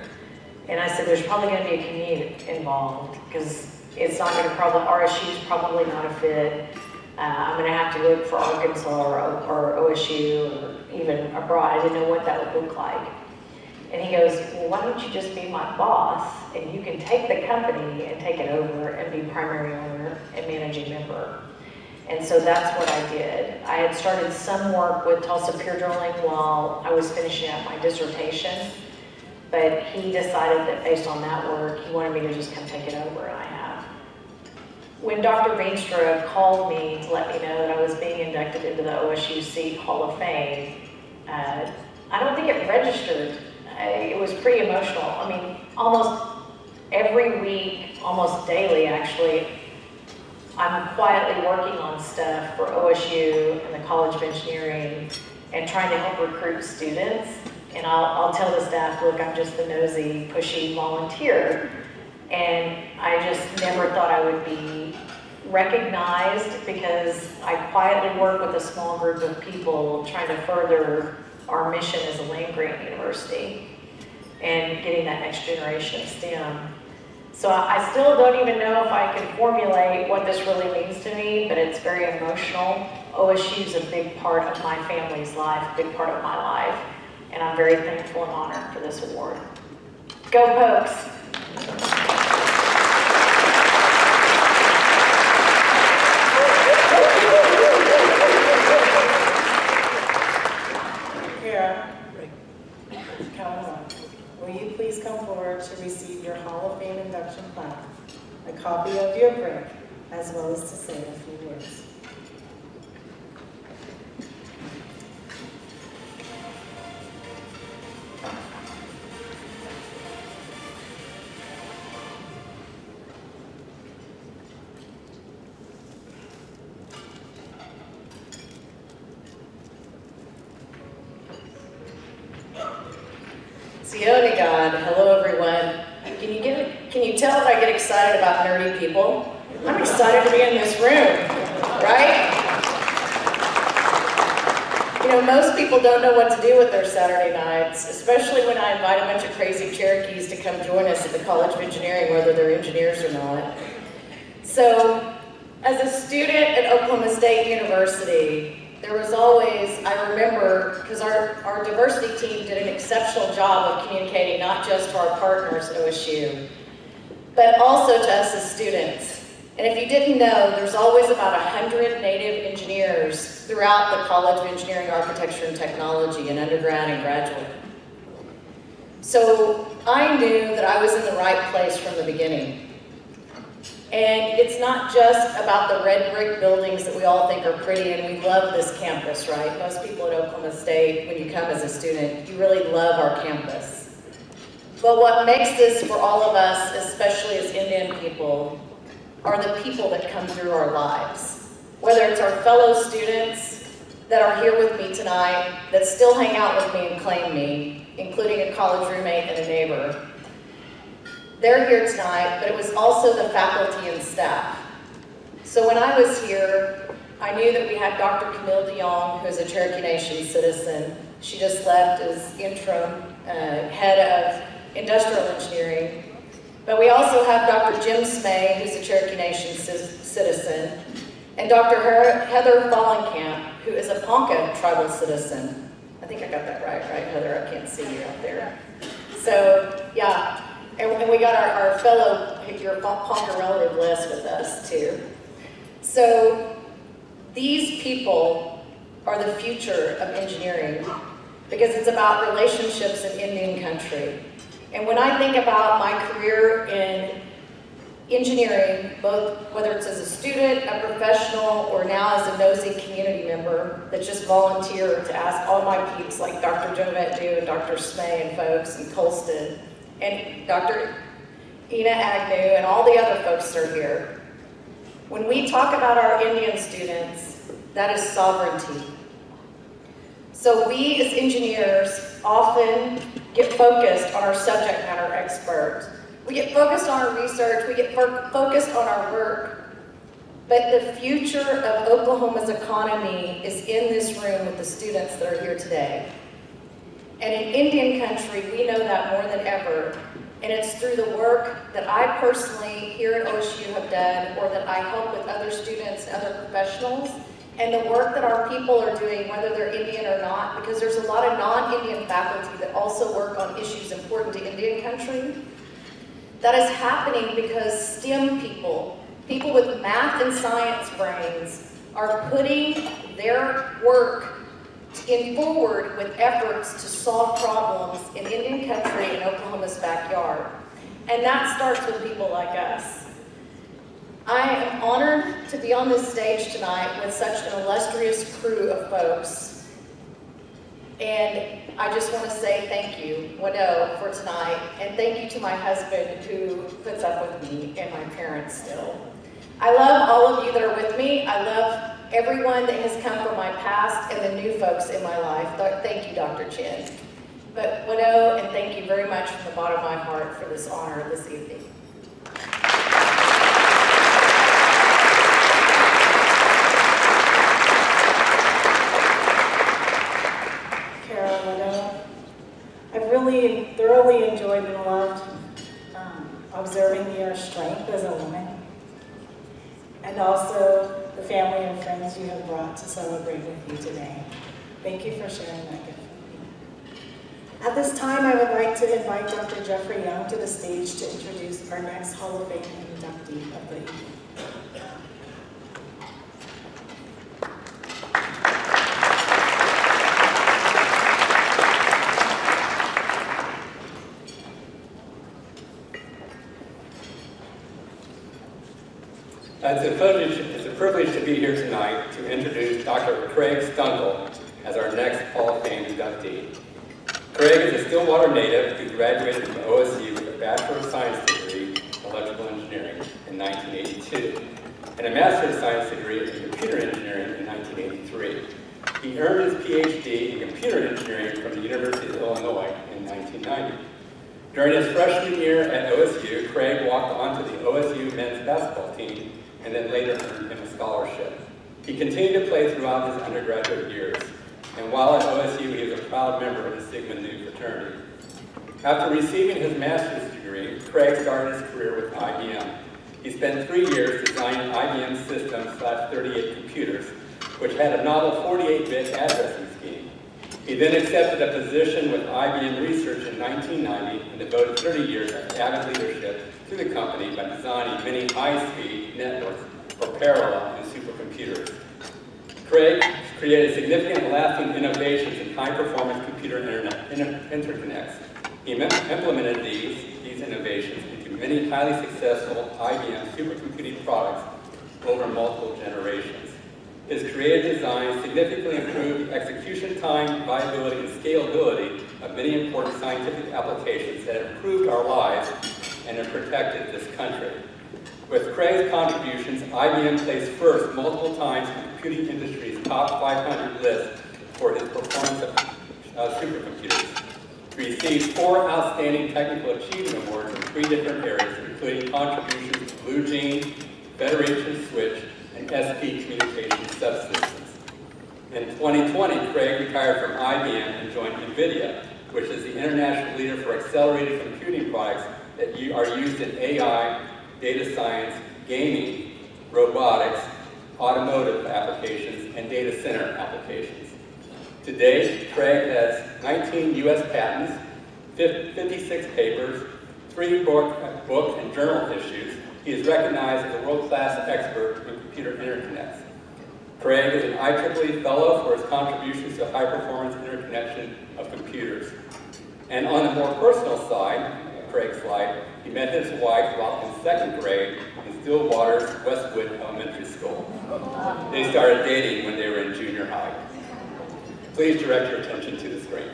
And I said, there's probably going to be a commute involved, because it's not going to RSU is probably not a fit. I'm going to have to look for Arkansas or OSU or even abroad. I didn't know what that would look like. And he goes, well, why don't you just be my boss, and you can take the company and take it over and be primary owner and managing member. And so that's what I did. I had started some work with Tulsa Pure Drilling while I was finishing up my dissertation, but he decided that based on that work, he wanted me to just come take it over, and I have. When Dr. Veenstra called me to let me know that I was being inducted into the OSU CEAT Hall of Fame, I don't think it registered. It was pretty emotional. I mean, almost every week, almost daily actually, I'm quietly working on stuff for OSU and the College of Engineering and trying to help recruit students. And I'll tell the staff, look, I'm just the nosy, pushy volunteer. And I just never thought I would be recognized, because I quietly work with a small group of people trying to further our mission as a land-grant university and getting that next generation of STEM. So I still don't even know if I can formulate what this really means to me, but it's very emotional. OSU is a big part of my family's life, a big part of my life, and I'm very thankful and honored for this award. Go Pokes! Will you please come forward to receive your Hall of Fame induction plaque, a copy of your brick, as well as to say a few words. Sione God, hello everyone. Can you tell that I get excited about nerdy people? I'm excited to be in this room, right? You know, most people don't know what to do with their Saturday nights, especially when I invite a bunch of crazy Cherokees to come join us at the College of Engineering, whether they're engineers or not. So, as a student at Oklahoma State University, there was always, I remember, because our diversity team did an exceptional job of communicating not just to our partners at OSU, but also to us as students. And if you didn't know, there's always about 100 Native engineers throughout the College of Engineering, Architecture, and Technology in undergrad and graduate. So I knew that I was in the right place from the beginning. And it's not just about the red brick buildings that we all think are pretty, and we love this campus, right? Most people at Oklahoma State, when you come as a student, you really love our campus. But what makes this for all of us, especially as Indian people, are the people that come through our lives. Whether it's our fellow students that are here with me tonight, that still hang out with me and claim me, including a college roommate and a neighbor. They're here tonight, but it was also the faculty and staff. So when I was here, I knew that we had Dr. Camille DeYoung, who's a Cherokee Nation citizen. She just left as interim head of industrial engineering. But we also have Dr. Jim Smay, who's a Cherokee Nation citizen, and Dr. Heather Fallenkamp, who is a Ponca tribal citizen. I think I got that right, Heather? I can't see you out there. So, yeah. And we got our fellow, your Ponca relative Les with us too. So these people are the future of engineering, because it's about relationships in Indian country. And when I think about my career in engineering, both whether it's as a student, a professional, or now as a nosy community member that just volunteered to ask all my peeps like Dr. Jovette do and Dr. Smay and folks and Colston and Dr. Ina Agnew and all the other folks that are here. When we talk about our Indian students, that is sovereignty. So we as engineers often get focused on our subject matter experts. We get focused on our research, we get focused on our work, but the future of Oklahoma's economy is in this room with the students that are here today. And in Indian country, we know that more than ever, and it's through the work that I personally here at OSU have done, or that I help with other students and other professionals, and the work that our people are doing, whether they're Indian or not, because there's a lot of non-Indian faculty that also work on issues important to Indian country. That is happening because STEM people with math and science brains, are putting their work forward with efforts to solve problems in Indian country and Oklahoma's backyard. And that starts with people like us. I am honored to be on this stage tonight with such an illustrious crew of folks. And I just want to say thank you, Wado, for tonight, and thank you to my husband who puts up with me and my parents still. I love all of you that are with me. I love everyone that has come from my past and the new folks in my life. Thank you, Dr. Chin. But Wado, and thank you very much from the bottom of my heart for this honor this evening. I've really thoroughly enjoyed and loved observing your strength as a woman, and also the family and friends you have brought to celebrate with you today. Thank you for sharing that gift with me. At this time, I would like to invite Dr. Jeffrey Young to the stage to introduce our next Hall of Fame inductee of the evening. It's a privilege to be here tonight to introduce Dr. Craig Stunkel as our next Hall of Fame inductee. Craig is a Stillwater native who graduated from OSU with a Bachelor of Science degree in Electrical Engineering in 1982 and a Master of Science degree in Computer Engineering in 1983. He earned his PhD in Computer Engineering from the University of Illinois in 1990. During his freshman year at OSU, Craig walked onto the OSU men's basketball team and then later earned him a scholarship. He continued to play throughout his undergraduate years, and while at OSU, he was a proud member of the Sigma Nu fraternity. After receiving his master's degree, Craig started his career with IBM. He spent 3 years designing IBM System/38 computers, which had a novel 48-bit addressing scheme. He then accepted a position with IBM Research in 1990 and devoted 30 years of avid leadership to the company by designing many high-speed networks for parallel and supercomputers. Craig created significant and lasting innovations in high-performance computer interconnects. He implemented these innovations into many highly successful IBM supercomputing products over multiple generations. His creative design significantly improved the execution time, viability, and scalability of many important scientific applications that improved our lives and have protected this country. With Craig's contributions, IBM placed first multiple times in the computing industry's top 500 list for his performance of supercomputers. He received 4 outstanding technical achievement awards in 3 different areas, including contributions to Blue Gene, Federation Switch, and SP communication subsystems. In 2020, Craig retired from IBM and joined NVIDIA, which is the international leader for accelerated computing products that are used in AI, data science, gaming, robotics, automotive applications, and data center applications. Today, Craig has 19 U.S. patents, 56 papers, 3 book and journal issues. He is recognized as a world-class expert in computer interconnects. Craig is an IEEE Fellow for his contributions to high-performance interconnection of computers. And on the more personal side, Craig's life, he met his wife while in second grade in Stillwater's Westwood Elementary School. They started dating when they were in junior high. Please direct your attention to the screen.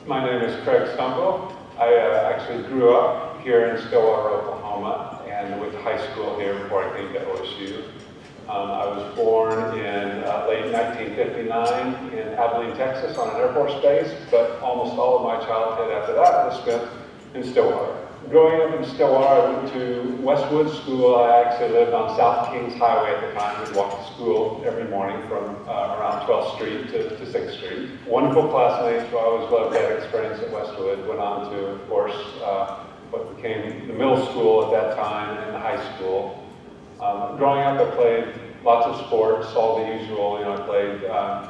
My name is Craig Stumble. I actually grew up here in Stillwater, Oklahoma, and went to high school here before I came to OSU. I was born in late 1959 in Abilene, Texas on an Air Force base, but almost all of my childhood after that was spent in Stillwater. Growing up in Stillwater, I went to Westwood School. I actually lived on South Kings Highway at the time. We'd walk to school every morning from around 12th Street to 6th Street. Wonderful classmates who I always loved that experience at Westwood. Went on to, of course, what became the middle school at that time and the high school. Growing up, I played lots of sports, all the usual. You know, I played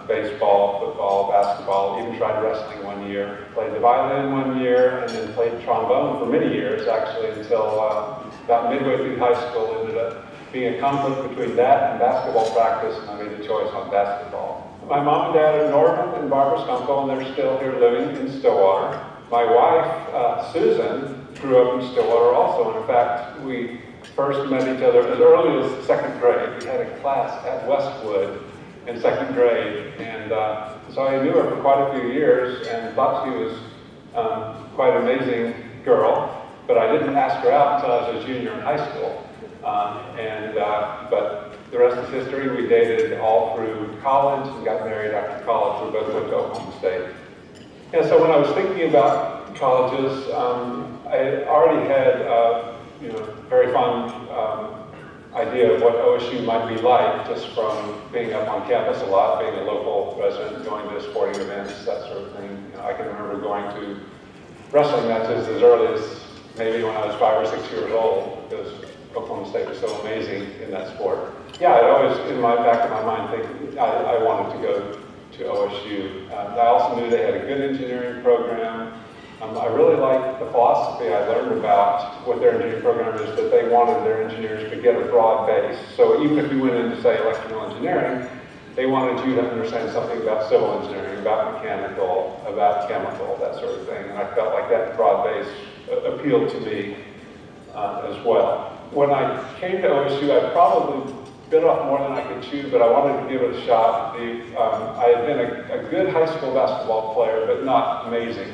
baseball, football, basketball, even tried wrestling one year. Played the violin one year, and then played trombone for many years, actually, until about midway through high school. Ended up being a conflict between that and basketball practice, and I made a choice on basketball. My mom and dad are Norman and Barbara Stumple, and they're still here living in Stillwater. My wife, Susan, grew up in Stillwater also. In fact, we first met each other as early as second grade. We had a class at Westwood in second grade, and so I knew her for quite a few years and thought she was quite an amazing girl, but I didn't ask her out until I was a junior in high school. But the rest is history. We dated all through college and got married after college. We both went to Oklahoma State. And so when I was thinking about colleges, I already had very fond idea of what OSU might be like just from being up on campus a lot, being a local resident, going to sporting events, that sort of thing. You know, I can remember going to wrestling matches as early as maybe when I was 5 or 6 years old, because Oklahoma State was so amazing in that sport. Yeah, I'd always, in my back of my mind, think I wanted to go to OSU. I also knew they had a good engineering program. I really liked the philosophy I learned about what their engineering program is, that they wanted their engineers to get a broad base. So even if you went into, say, electrical engineering, they wanted you to understand something about civil engineering, about mechanical, about chemical, that sort of thing. And I felt like that broad base appealed to me as well. When I came to OSU, I probably bit off more than I could chew, but I wanted to give it a shot. I had been a good high school basketball player, but not amazing.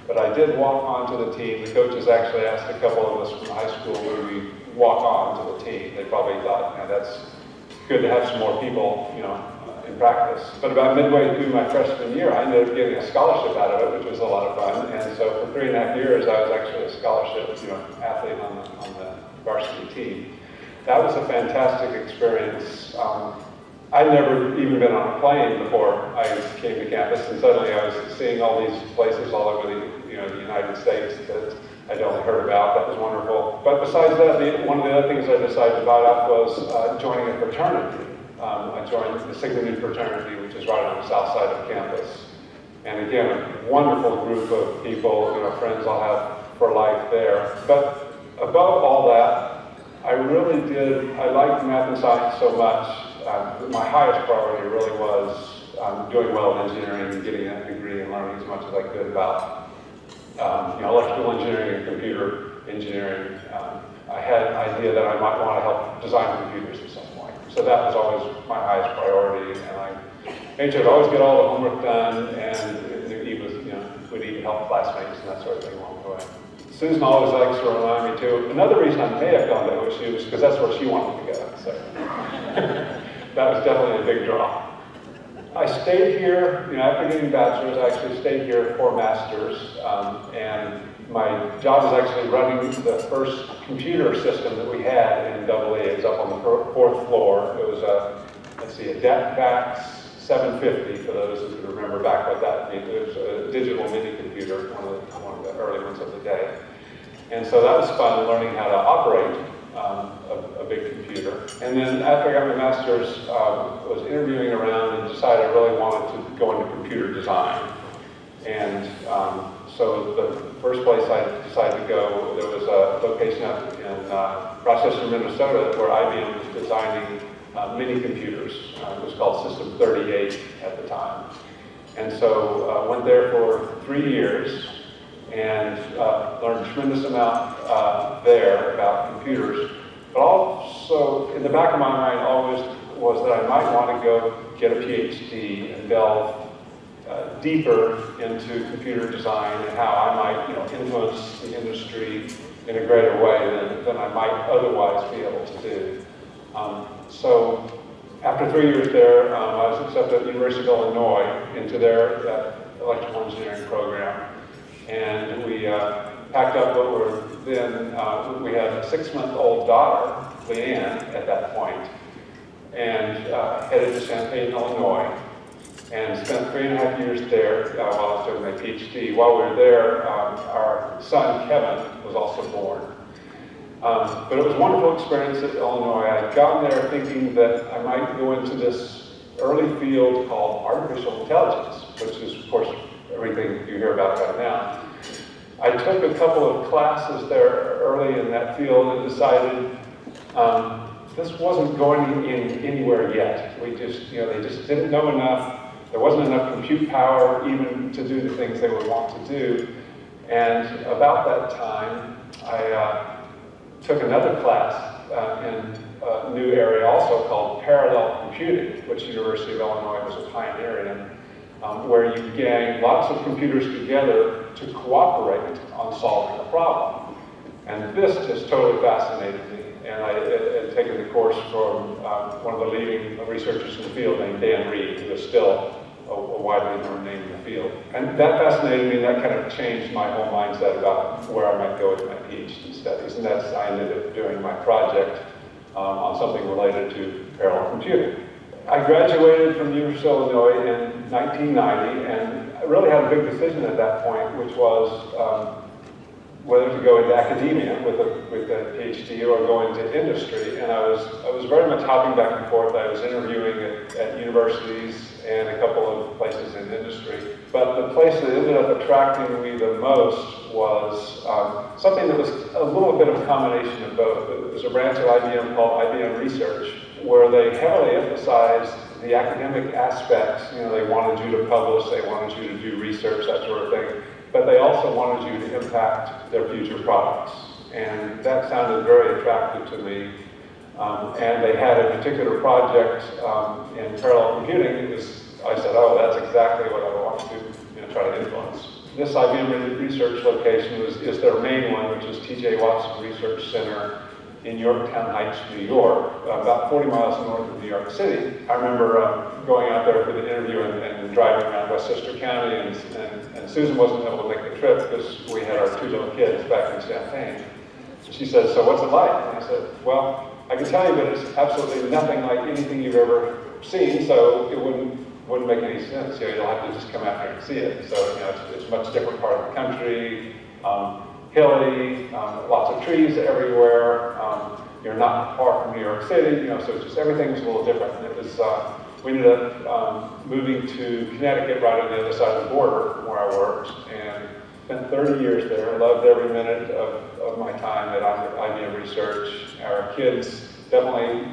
But I did walk onto the team. The coaches actually asked a couple of us from high school would we walk on to the team. They probably thought, that's good to have some more people, in practice. But about midway through my freshman year, I ended up getting a scholarship out of it, which was a lot of fun. And so for 3.5 years, I was actually a scholarship, athlete on the varsity team. That was a fantastic experience. I'd never even been on a plane before I came to campus, and suddenly I was seeing all these places all over the United States that I'd only heard about. That was wonderful. But besides that, one of the other things I decided to bite off was joining a fraternity. I joined the Sigma Nu fraternity, which is right on the south side of campus. And again, a wonderful group of people, friends I'll have for life there. But above all that, I liked math and science so much. My highest priority really was doing well in engineering and getting that degree and learning as much as I could about electrical engineering and computer engineering. I had an idea that I might want to help design computers at some point. So that was always my highest priority, and I made sure to always get all the homework done, and we'd even help classmates and that sort of thing along the way. Susan always likes to remind me too. Another reason I may have gone to OSU is because that's where she wanted to go. So that was definitely a big draw. I stayed here, after getting a bachelor's, I actually stayed here for master's, and my job was actually running the first computer system that we had in AA. It was up on the 4th floor. It was a DECVAX 750, for those who remember back what that means. It was a digital mini computer, one of the early ones of the day. And so that was fun, learning how to operate a big computer. And then after I got my master's, was interviewing around and decided I really wanted to go into computer design. And so the first place I decided to go, there was a location up in Rochester, Minnesota, where IBM was designing mini computers. It was called System 38 at the time. And so went there for 3 years and learned learned a tremendous amount there about computers, but also in the back of my mind always was that I might want to go get a PhD and delve deeper into computer design and how I might influence the industry in a greater way than I might otherwise be able to do. So after 3 years there, I was accepted at the University of Illinois into their electrical engineering program. And we packed up what were then, we had a 6-month-old daughter, Leanne, at that point, and headed to Champaign, Illinois, and spent 3.5 years there while I was doing my PhD. While we were there, our son, Kevin, was also born. But it was a wonderful experience at Illinois. I'd gotten there thinking that I might go into this early field called artificial intelligence, which is, of course, everything you hear about right now. I took a couple of classes there early in that field and decided this wasn't going in anywhere yet. We just, they just didn't know enough. There wasn't enough compute power even to do the things they would want to do. And about that time, I took another class in a new area also called parallel computing, which the University of Illinois was a pioneer in, where you gang lots of computers together to cooperate on solving a problem. And this just totally fascinated me. And I had taken the course from one of the leading researchers in the field named Dan Reed, who is still a widely known name in the field. And that fascinated me, and that kind of changed my whole mindset about where I might go with my PhD studies. And that's, I ended up doing my project on something related to parallel computing. I graduated from the University of Illinois in 1990, and I really had a big decision at that point, which was whether to go into academia with a PhD or go into industry. And I was very much hopping back and forth. I was interviewing at universities and a couple of places in industry. But the place that ended up attracting me the most was something that was a little bit of a combination of both. It was a branch of IBM called IBM Research, where they heavily emphasized the academic aspects. They wanted you to publish, they wanted you to do research, that sort of thing. But they also wanted you to impact their future products. And that sounded very attractive to me. And they had a particular project in parallel computing. I said, oh, that's exactly what I want to try to influence. This IBM Research location is their main one, which is T.J. Watson Research Center in Yorktown Heights, New York, about 40 miles north of New York City. I remember going out there for the interview and driving around Westchester County, and Susan wasn't able to make the trip because we had our 2 little kids back in Champaign. She said, so what's it like? And I said, well, I can tell you that it's absolutely nothing like anything you've ever seen, so it wouldn't make any sense. You'll have to just come out here and see it. So it's a much different part of the country. Hilly, lots of trees everywhere. You're not far from New York City, so just everything's a little different. And it was, we ended up moving to Connecticut right on the other side of the border from where I worked, and spent 30 years there. Loved every minute of my time at IBM Research. Our kids definitely,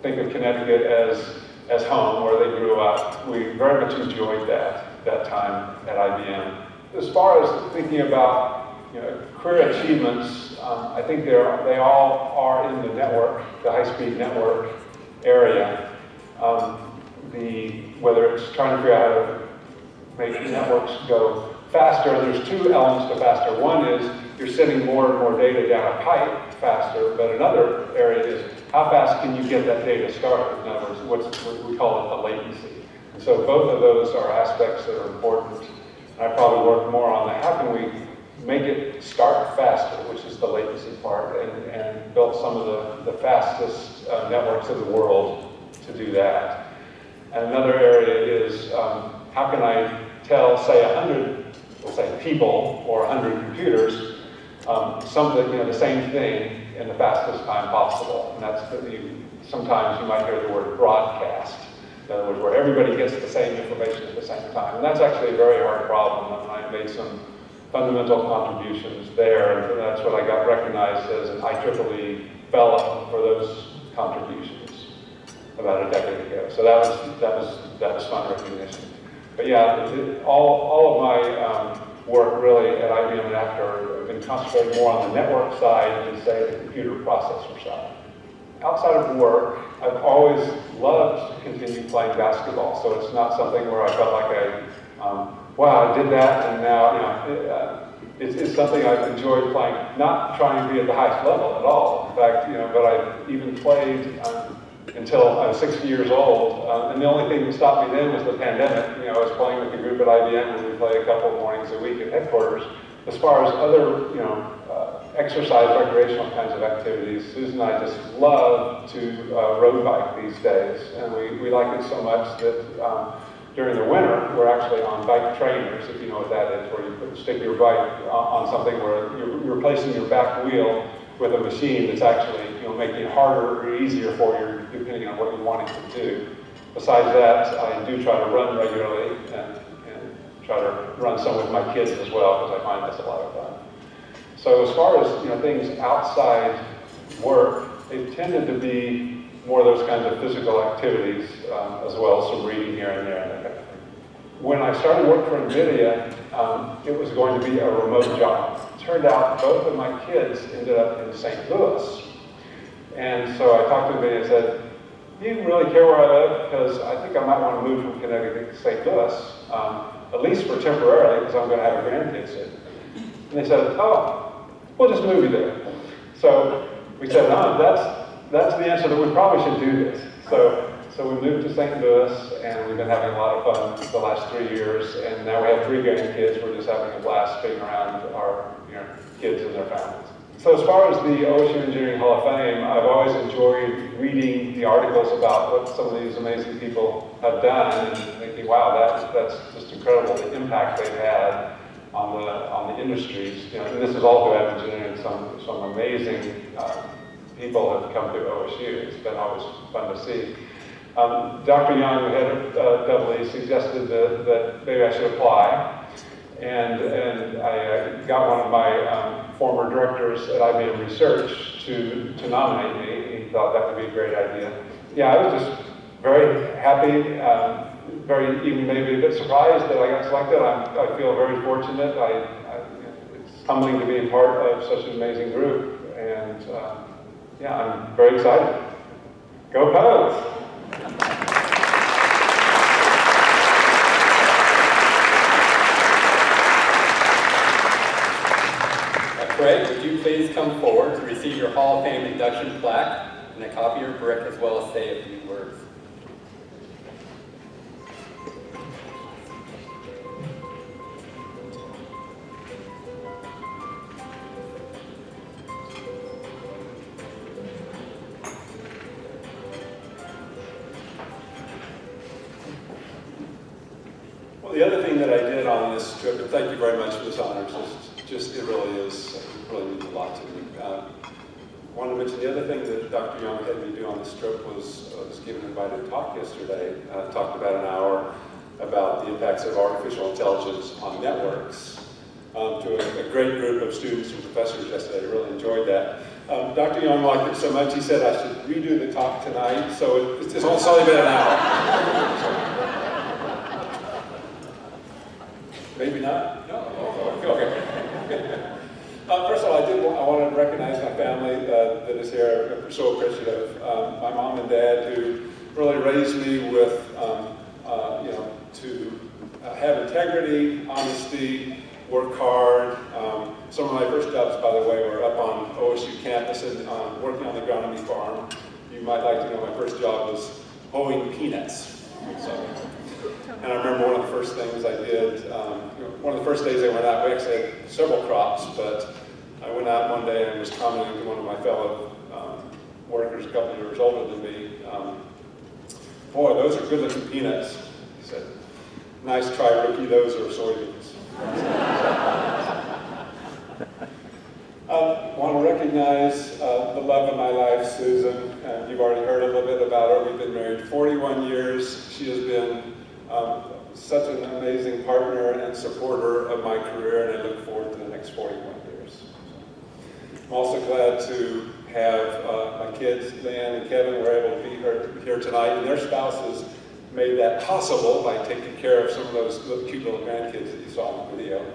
think of Connecticut as home, where they grew up. We very much enjoyed that time at IBM. As far as thinking about career achievements, I think they all are in the network, the high-speed network area. Whether it's trying to figure out how to make networks go faster, there's 2 elements to faster. One is you're sending more and more data down a pipe faster, but another area is how fast can you get that data started? In other words, what we call it the latency. And so both of those are aspects that are important. I probably work more on how can we make it start faster, which is the latency part, and built some of the fastest networks in the world to do that. And another area is how can I tell, say, 100, we'll say people or 100 computers something, the same thing in the fastest time possible. And that's sometimes you might hear the word broadcast. In other words, where everybody gets the same information at the same time. And that's actually a very hard problem, and I made some fundamental contributions there, and that's what I got recognized as an IEEE fellow for those contributions about a decade ago. So that was fun recognition. But yeah, all of my work really at IBM and after I've been concentrating more on the network side than say the computer processor side. Outside of work, I've always loved to continue playing basketball, so it's not something where I felt like wow, I did that, and now, it's something I've enjoyed playing, not trying to be at the highest level at all. In fact, but I even played until I was 60 years old, and the only thing that stopped me then was the pandemic. I was playing with the group at IBM, and we play a couple of mornings a week at headquarters. As far as other, exercise, recreational kinds of activities, Susan and I just love to road bike these days, and we like it so much that during the winter, we're actually on bike trainers, if you know what that is, where you stick your bike on something where you're replacing your back wheel with a machine that's actually making it harder or easier for you, depending on what you want it to do. Besides that, I do try to run regularly and try to run some with my kids as well, because I find that's a lot of fun. So as far as things outside work, they've tended to be more of those kinds of physical activities, as well as some reading here and there and that kind of thing. When I started work for NVIDIA, it was going to be a remote job. It turned out both of my kids ended up in St. Louis. And so I talked to NVIDIA and said, do you really care where I live? Because I think I might want to move from Connecticut to St. Louis, at least for temporarily, because I'm going to have a grandkid soon. And they said, oh, we'll just move you there. So we said, no, that's the answer that we probably should do this. So we moved to St. Louis, and we've been having a lot of fun the last 3 years, and now we have 3 grandkids. We're just having a blast being around our kids and their families. So as far as the OSU Engineering Hall of Fame, I've always enjoyed reading the articles about what some of these amazing people have done, and thinking, wow, that's just incredible, the impact they've had on the industries. And this is all throughout engineering. Some amazing people have come to OSU. It's been always fun to see. Dr. Young, the head of EE, suggested that maybe I should apply. And I got one of my former directors at IBM Research to nominate me. He thought that would be a great idea. Yeah, I was just very happy, even maybe a bit surprised that I got selected. I feel very fortunate. It's humbling to be a part of such an amazing group. And yeah, I'm very excited. Go Pose! Craig, would you please come forward to receive your Hall of Fame induction plaque and a copy of your brick, as well as say a few words. Well, the other thing that I did on this trip, and thank you very much for this honor, it really means a lot to me. I want to mention the other thing that Dr. Young had me do on this trip was given an invited talk yesterday. Talked about an hour about the impacts of artificial intelligence on networks to a great group of students and professors yesterday. I really enjoyed that. Dr. Young liked it so much, he said I should redo the talk tonight, so it's only been an hour. Maybe not? No? Okay. First of all, I want to recognize my family that is here. I'm so appreciative. My mom and dad, who really raised me with, to have integrity, honesty, work hard. Some of my first jobs, by the way, were up on OSU campus and working on the agronomy farm. You might like to know my first job was hoeing peanuts. And I remember one of the first things I did, one of the first days I went out, we actually had several crops, but I went out one day and was commenting to one of my fellow workers, a couple of years older than me, boy, those are good looking peanuts. He said, nice try, rookie, those are soybeans. I want to recognize the love of my life, Susan. You've already heard a little bit about her. We've been married 41 years. She has been such an amazing partner and supporter of my career, and I look forward to the next 41 years. I'm also glad to have my kids, Leanne and Kevin, were able to be here tonight, and their spouses made that possible by taking care of some of those cute little grandkids that you saw in the video.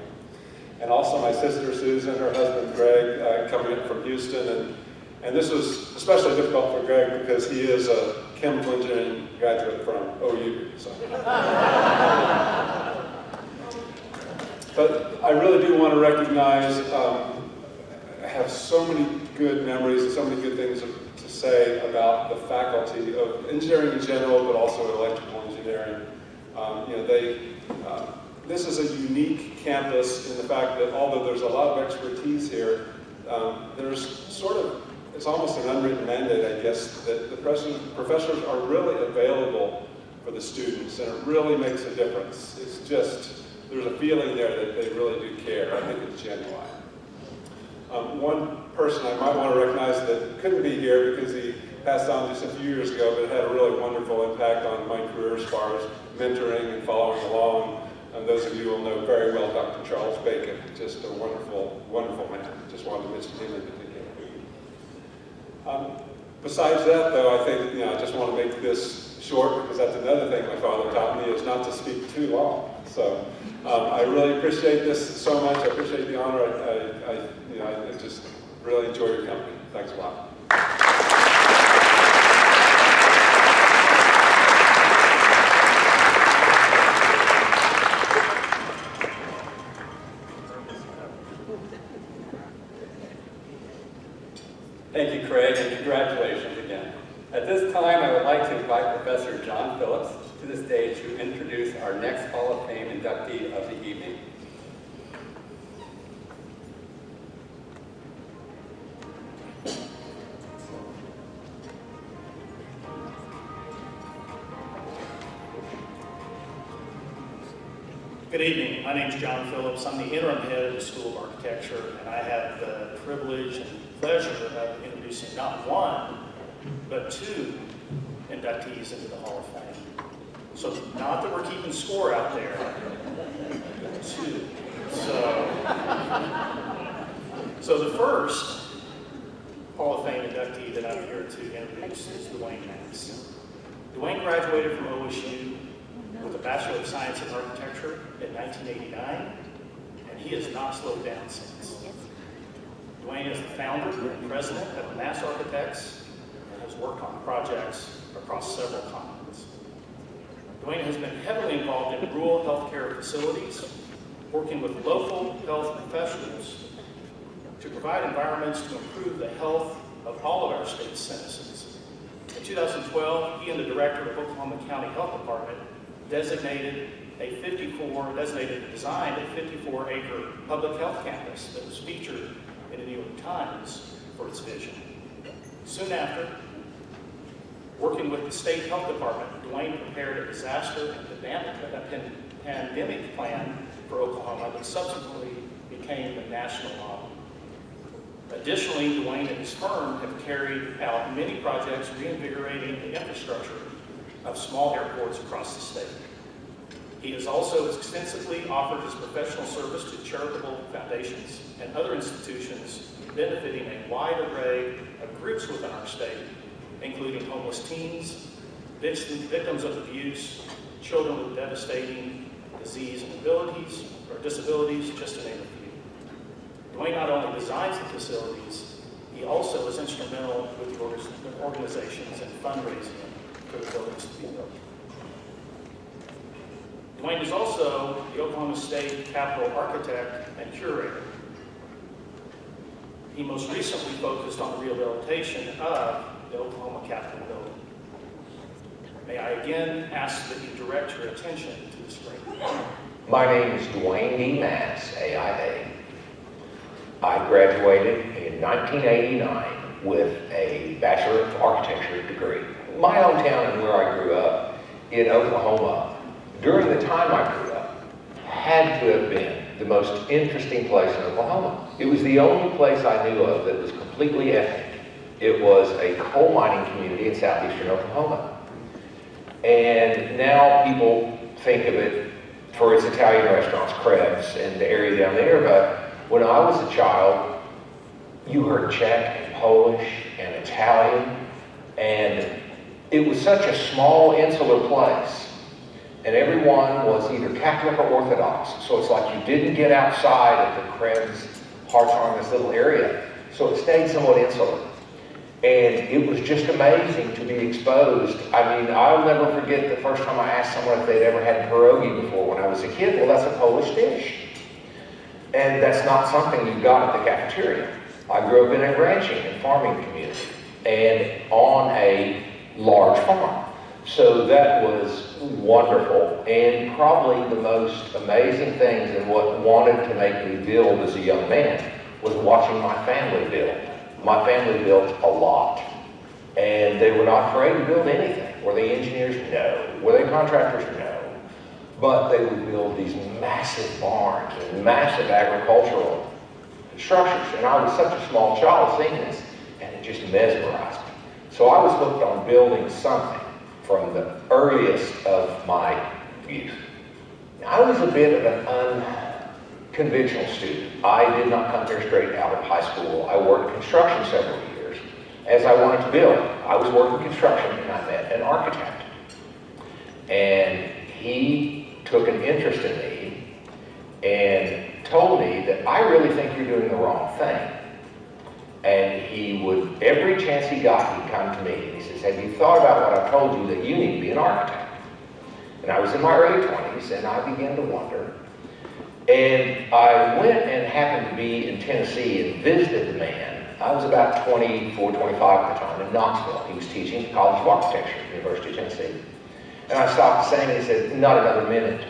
and also my sister Susan, her husband Greg, coming in from Houston. And this was especially difficult for Greg because he is a chemical engineering graduate from OU. So. But I really do want to recognize, I have so many good memories and so many good things to say about the faculty of engineering in general, but also electrical engineering. This is a unique campus in the fact that although there's a lot of expertise here, there's sort of, it's almost an unwritten mandate, I guess, that the professors are really available for the students, and it really makes a difference. It's just, there's a feeling there that they really do care. I think it's genuine. One person I might want to recognize that couldn't be here because he passed on just a few years ago, but it had a really wonderful impact on my career as far as mentoring and following along. And those of you will know very well Dr. Charles Bacon, just a wonderful, wonderful man. Just wanted to mention him in particular. Besides that, though, I think, I just want to make this short because that's another thing my father taught me, is not to speak too long. So I really appreciate this so much. I appreciate the honor. I just really enjoy your company. Thanks a lot. Thank you, Craig, and congratulations again. At this time, I would like to invite Professor John Phillips to the stage to introduce our next Hall of Fame inductee of the evening. Good evening. My name is John Phillips. I'm the interim head of the School of Architecture, and I have the privilege and pleasure of introducing not one, but two inductees into the Hall of Fame. So not that we're keeping score out there, two. So the first Hall of Fame inductee that I'm here to introduce is Dwayne Max. Dwayne graduated from OSU with a Bachelor of Science in Architecture in 1989, and he has not slowed down since. Dwayne is the founder and president of Mass Architects and has worked on projects across several continents. Dwayne has been heavily involved in rural healthcare facilities, working with local health professionals to provide environments to improve the health of all of our state's citizens. In 2012, he and the director of Oklahoma County Health Department designated and designed a 54-acre public health campus that was featured in the New York Times for its vision. Soon after, working with the state health department, Dwayne prepared a disaster and pandemic plan for Oklahoma that subsequently became the national model. Additionally, Dwayne and his firm have carried out many projects reinvigorating the infrastructure of small airports across the state. He has also extensively offered his professional service to charitable foundations and other institutions benefiting a wide array of groups within our state, including homeless teens, victims of abuse, children with devastating disease and disabilities, just to name a few. Dwayne not only designs the facilities, he also is instrumental with the organizations and fundraising for the buildings to be built. Dwayne is also the Oklahoma State Capitol Architect and Curator. He most recently focused on the rehabilitation of the Oklahoma Capitol building. May I again ask that you direct your attention to the screen. My name is Dwayne D. Mass, AIA. I graduated in 1989 with a Bachelor of Architecture degree. My hometown and where I grew up in Oklahoma, during the time I grew up, had to have been the most interesting place in Oklahoma. It was the only place I knew of that was completely ethnic. It was a coal mining community in southeastern Oklahoma. And now people think of it for its Italian restaurants, Krebs, and the area down there, but when I was a child, you heard Czech and Polish and Italian, and it was such a small, insular place. And everyone was either Catholic or Orthodox. So it's like you didn't get outside of the Krebs Hartshorn, little area. So it stayed somewhat insular. And it was just amazing to be exposed. I mean, I'll never forget the first time I asked someone if they'd ever had pierogi before when I was a kid. Well, that's a Polish dish. And that's not something you got at the cafeteria. I grew up in a ranching and farming community and on a large farm. So that was wonderful. And probably the most amazing things and what wanted to make me build as a young man was watching my family build. My family built a lot. And they were not afraid to build anything. Were they engineers? No. Were they contractors? No. But they would build these massive barns and massive agricultural structures. And I was such a small child seeing this, and it just mesmerized me. So I was hooked on building something from the earliest of my youth. I was a bit of an unconventional student. I did not come here straight out of high school. I worked construction several years as I wanted to build. I was working construction and I met an architect. And he took an interest in me and told me that I really think you're doing the wrong thing. And he would, every chance he got, he'd come to me and he says, have you thought about what I told you that you need to be an architect? And I was in my early 20s and I began to wonder. And I went and happened to be in Tennessee and visited the man. I was about 24, 25 at the time in Knoxville. He was teaching at the College of Architecture at the University of Tennessee. And I stopped saying, and he said, not another minute.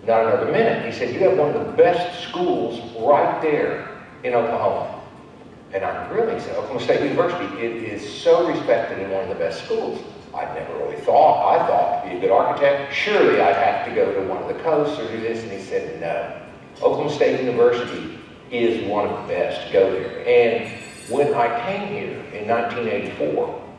Not another minute. He said, you have one of the best schools right there in Oklahoma. And I really said, Oklahoma State University, it is so respected and one of the best schools. I'd never really thought. I thought to be a good architect, surely I'd have to go to one of the coasts or do this. And he said, no. Oklahoma State University is one of the best. Go there. And when I came here in 1984,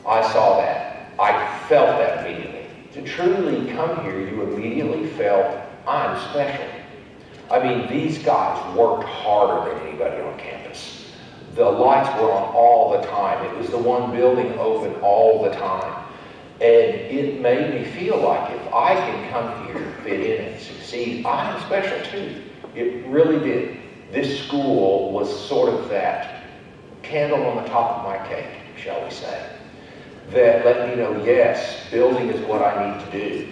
I saw that. I felt that immediately. To truly come here, you immediately felt, I'm special. I mean, these guys worked harder than anybody on campus. The lights were on all the time. It was the one building open all the time. And it made me feel like if I can come here, fit in, and succeed, I'm special too. It really did. This school was sort of that candle on the top of my cake, shall we say, that let me know, yes, building is what I need to do,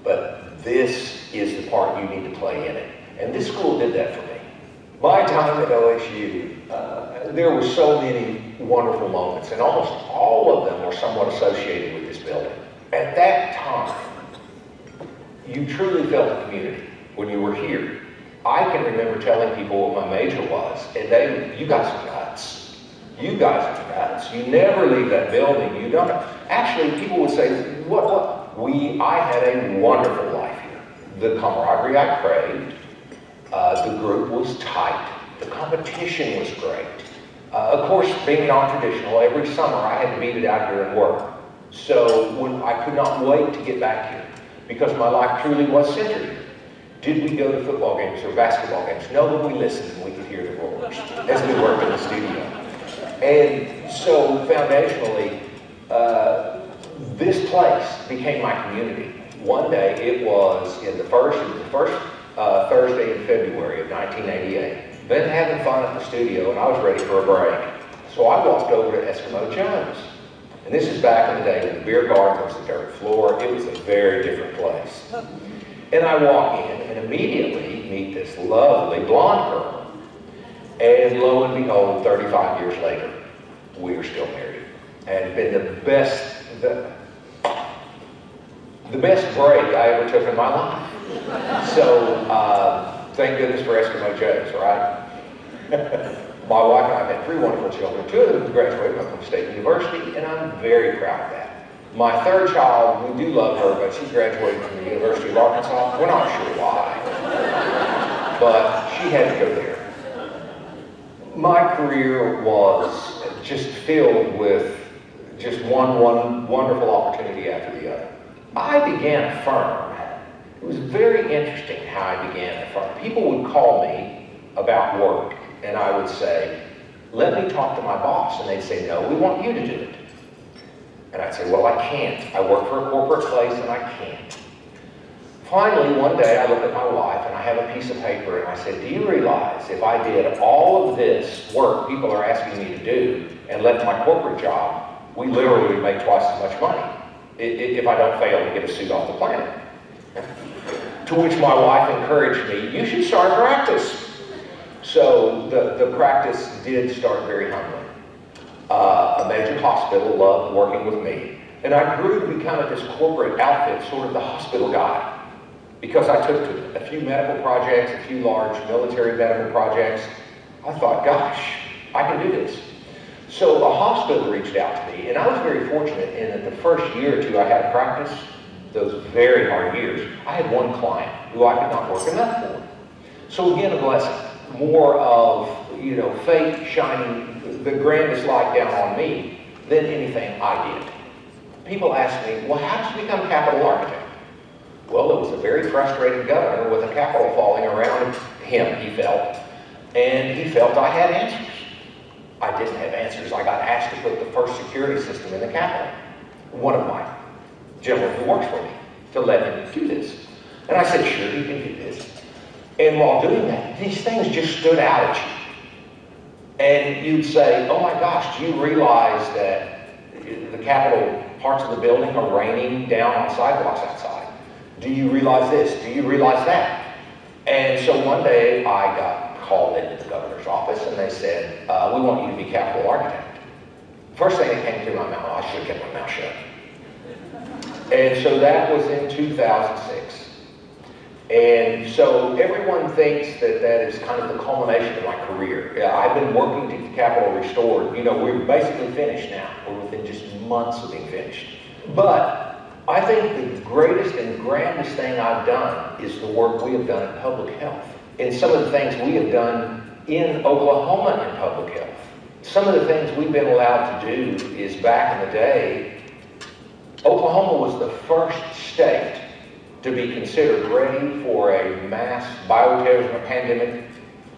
but this is the part you need to play in it. And this school did that for me. My time at OSU, there were so many wonderful moments, and almost all of them were somewhat associated with this building. At that time, you truly felt the community when you were here. I can remember telling people what my major was, and you guys are nuts. You guys are nuts. You never leave that building. You don't. Actually, people would say, what? I had a wonderful life here. The camaraderie I craved. The group was tight. The competition was great. Of course, being non-traditional, every summer I had to beat it out here and work. So when I could not wait to get back here, because my life truly was centered here. Did we go to football games or basketball games? No, but we listened and we could hear the roars as we worked in the studio. And so foundationally, this place became my community. One day, it was the first Thursday in February of 1988. Been having fun at the studio and I was ready for a break. So I walked over to Eskimo Joe's. And this is back in the day when the beer garden was the dirt floor. It was a very different place. And I walk in and immediately meet this lovely blonde girl. And lo and behold, 35 years later, we are still married. And been the best break I ever took in my life. So thank goodness for Eskimo Joe's, right? My wife and I have had 3 wonderful children. 2 of them graduated from Oklahoma State University, and I'm very proud of that. My third child, we do love her, but she graduated from the University of Arkansas. We're not sure why, but she had to go there. My career was just filled with just one wonderful opportunity after the other. I began a firm. It was very interesting how I began a firm. People would call me about work, and I would say, let me talk to my boss. And they'd say, no, we want you to do it. And I'd say, well, I can't. I work for a corporate place and I can't. Finally, one day I looked at my wife and I have a piece of paper and I said, do you realize if I did all of this work people are asking me to do and left my corporate job, we literally would make twice as much money if I don't fail to get a suit off the planet? To which my wife encouraged me, you should start practice. So the practice did start very humbly. A major hospital loved working with me. And I grew to be kind of this corporate outfit, sort of the hospital guy. Because I took to a few medical projects, a few large military medical projects, I thought, gosh, I can do this. So a hospital reached out to me, and I was very fortunate in that the first year or two I had practice, those very hard years, I had one client who I could not work enough for. So again, a blessing. More of, fate shining the grandest light down on me than anything I did. People ask me, well, how did you become Capitol architect? Well, it was a very frustrated governor with a Capitol falling around him, he felt. And he felt I had answers. I didn't have answers. I got asked to put the first security system in the Capitol. One of my gentlemen who works for me, to let him do this. And I said, sure, you can do this. And while doing that, these things just stood out at you. And you'd say, oh my gosh, do you realize that the Capitol parts of the building are raining down on sidewalks outside? Do you realize this? Do you realize that? And so one day I got called into the governor's office and they said, we want you to be Capitol architect. First thing that came through my mouth, I should have kept my mouth shut. And so that was in 2006. And so everyone thinks that that is kind of the culmination of my career. I've been working to get the Capitol restored. We're basically finished now. We're within just months of being finished. But I think the greatest and grandest thing I've done is the work we have done in public health. And some of the things we have done in Oklahoma in public health. Some of the things we've been allowed to do is back in the day, Oklahoma was the first state to be considered ready for a mass bioterrorism pandemic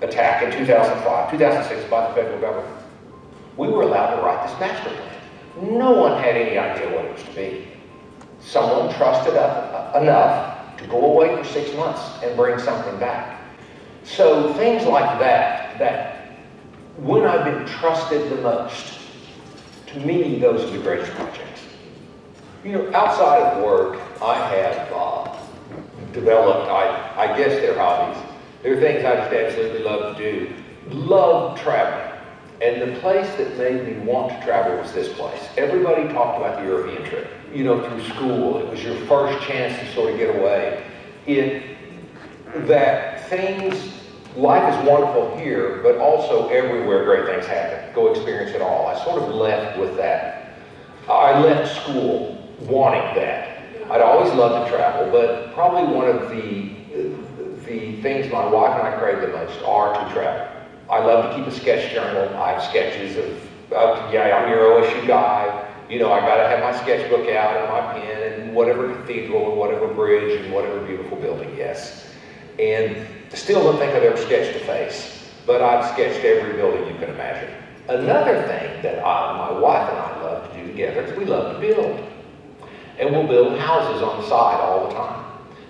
attack in 2006 by the federal government. We were allowed to write this master plan. No one had any idea what it was to be. Someone trusted us enough to go away for 6 months and bring something back. So things like that when I've been trusted the most, to me, those are the greatest projects. Outside of work, I have developed, I guess they're hobbies. They're things I just absolutely love to do. Love traveling. And the place that made me want to travel was this place. Everybody talked about the European trip. Through school, it was your first chance to sort of get away. Life is wonderful here, but also everywhere great things happen. Go experience it all. I sort of left with that. I left school wanting that. I'd always loved to travel, but probably one of the things my wife and I crave the most are to travel. I love to keep a sketch journal. I have sketches of, I'm your OSU guy. I gotta have my sketchbook out and my pen and whatever cathedral and whatever bridge and whatever beautiful building, yes. And still don't think I've ever sketched a face, but I've sketched every building you can imagine. Another thing that my wife and I love to do together is we love to build. And we'll build houses on the side all the time.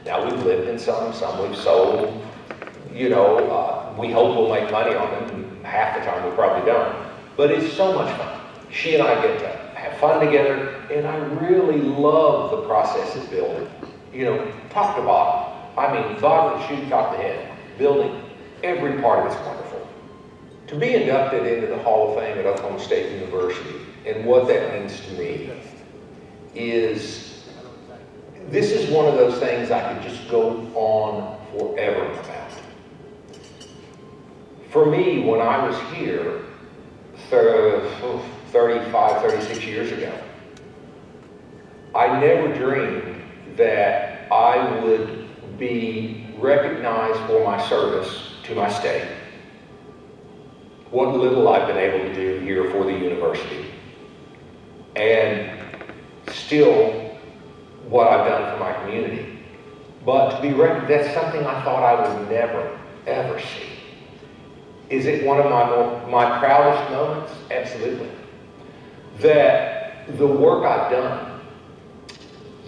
Now we've lived in some we've sold. We hope we'll make money on them, and half the time we probably don't. But it's so much fun. She and I get to have fun together, and I really love the process of building. Top to bottom. Bottom of the shoe, top to head. Building, every part of it's wonderful. To be inducted into the Hall of Fame at Oklahoma State University, and what that means to me is, this is one of those things I could just go on forever about. For me, when I was here 35, 36 years ago, I never dreamed that I would be recognized for my service to my state. What little I've been able to do here for the university. And still what I've done for my community. But to be recognized, that's something I thought I would never, ever see. Is it one of my proudest moments? Absolutely. That the work I've done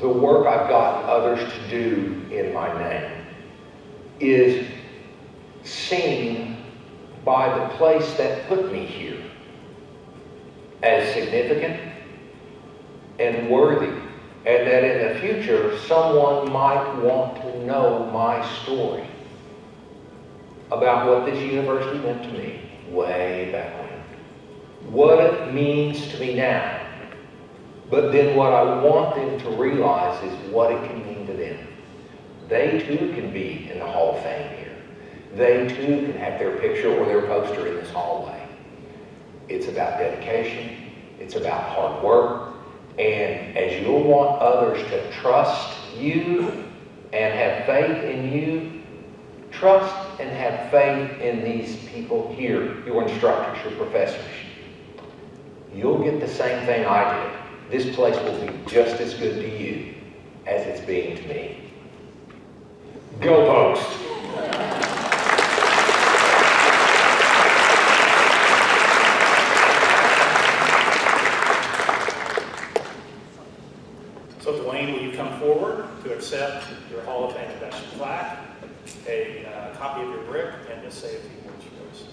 the work I've gotten others to do in my name is seen by the place that put me here as significant and worthy, and that in the future someone might want to know my story about what this university meant to me way back when, what it means to me now, but then what I want them to realize is what it can mean to them. They too can be in the Hall of Fame here. They too can have their picture or their poster in this hallway. It's about dedication. It's about hard work. And as you'll want others to trust you and have faith in you, trust and have faith in these people here, your instructors, your professors. You'll get the same thing I did. This place will be just as good to you as it's being to me. Go Pokes! So Dwayne, will you come forward to accept your Hall of Fame induction plaque, a copy of your brick, and to say a few words for us?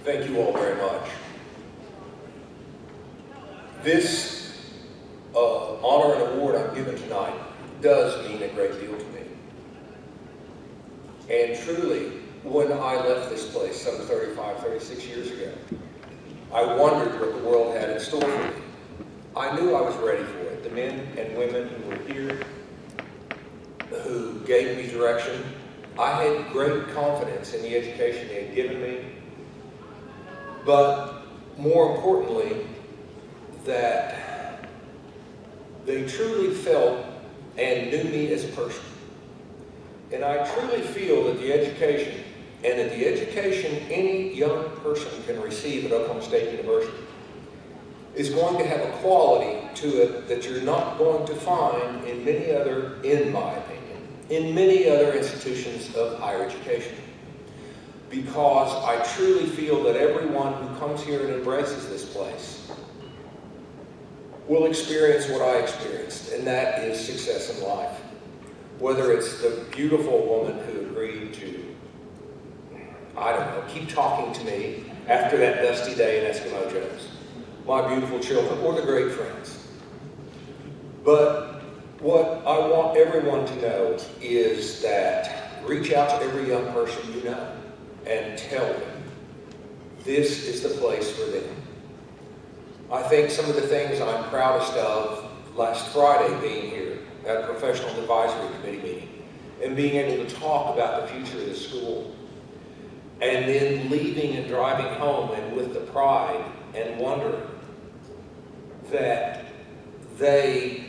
Thank you all very much. This honor and award I'm given tonight does mean a great deal to me. And truly, when I left this place some 35, 36 years ago, I wondered what the world had in store for me. I knew I was ready for it. The men and women who were here, who gave me direction, I had great confidence in the education they had given me. But more importantly, that they truly felt and knew me as a person. And I truly feel that the education, and that the education any young person can receive at Oklahoma State University, is going to have a quality to it that you're not going to find in many other, in my opinion, in many other institutions of higher education. Because I truly feel that everyone who comes here and embraces this place will experience what I experienced, and that is success in life. Whether it's the beautiful woman who agreed to, I don't know, keep talking to me after that dusty day in Eskimo Joe's, my beautiful children, or the great friends. But what I want everyone to know is that reach out to every young person you know and tell them this is the place for them. I think some of the things I'm proudest of last Friday being here at a professional advisory committee meeting and being able to talk about the future of the school, and then leaving and driving home and with the pride and wonder that they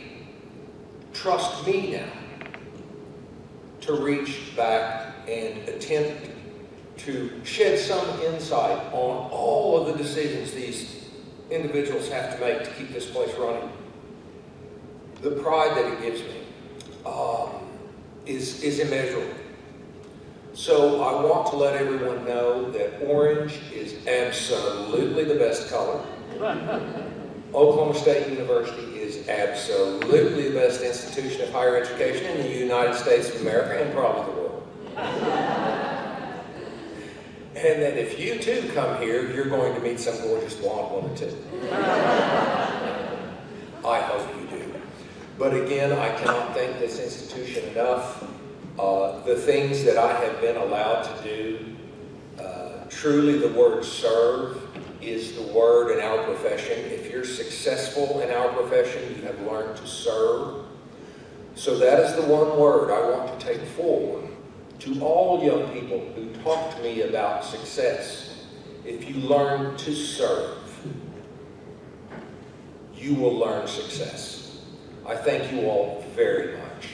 trust me now to reach back and attempt to shed some insight on all of the decisions these individuals have to make to keep this place running. The pride that it gives me is immeasurable. So I want to let everyone know that orange is absolutely the best color. Oklahoma State University is absolutely the best institution of higher education in the United States of America and probably the world. And that if you too come here, you're going to meet some gorgeous blonde woman too. I hope you do. But again, I cannot thank this institution enough. The things that I have been allowed to do, truly the word serve is the word in our profession. If you're successful in our profession, you have learned to serve. So that is the one word I want to take forward to all young people who talk to me about success. If you learn to serve, you will learn success. I thank you all very much.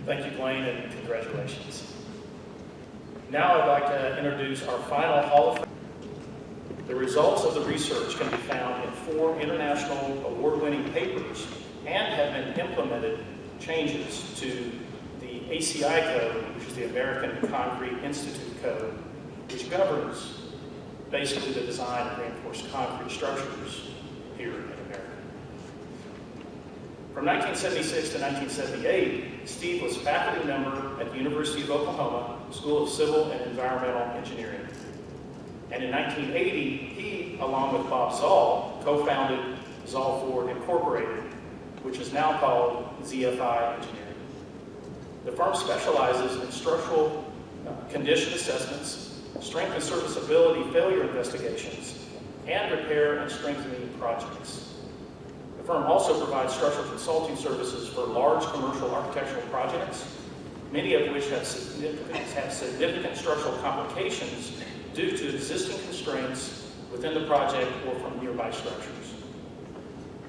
Thank you, Dwayne, and congratulations. Now I'd like to introduce our final Hall of Fame. The results of the research can be found in 4 international award-winning papers and have been implemented changes to the ACI code, which is the American Concrete Institute code, which governs basically the design of reinforced concrete structures here in America. From 1976 to 1978, Steve was faculty member at the University of Oklahoma School of Civil and Environmental Engineering. And in 1980, he, along with Bob Zoll, co-founded Zoll Ford Incorporated, which is now called ZFI Engineering. The firm specializes in structural condition assessments, strength and serviceability failure investigations, and repair and strengthening projects. The firm also provides structural consulting services for large commercial architectural projects, many of which have significant structural complications due to existing constraints within the project or from nearby structures.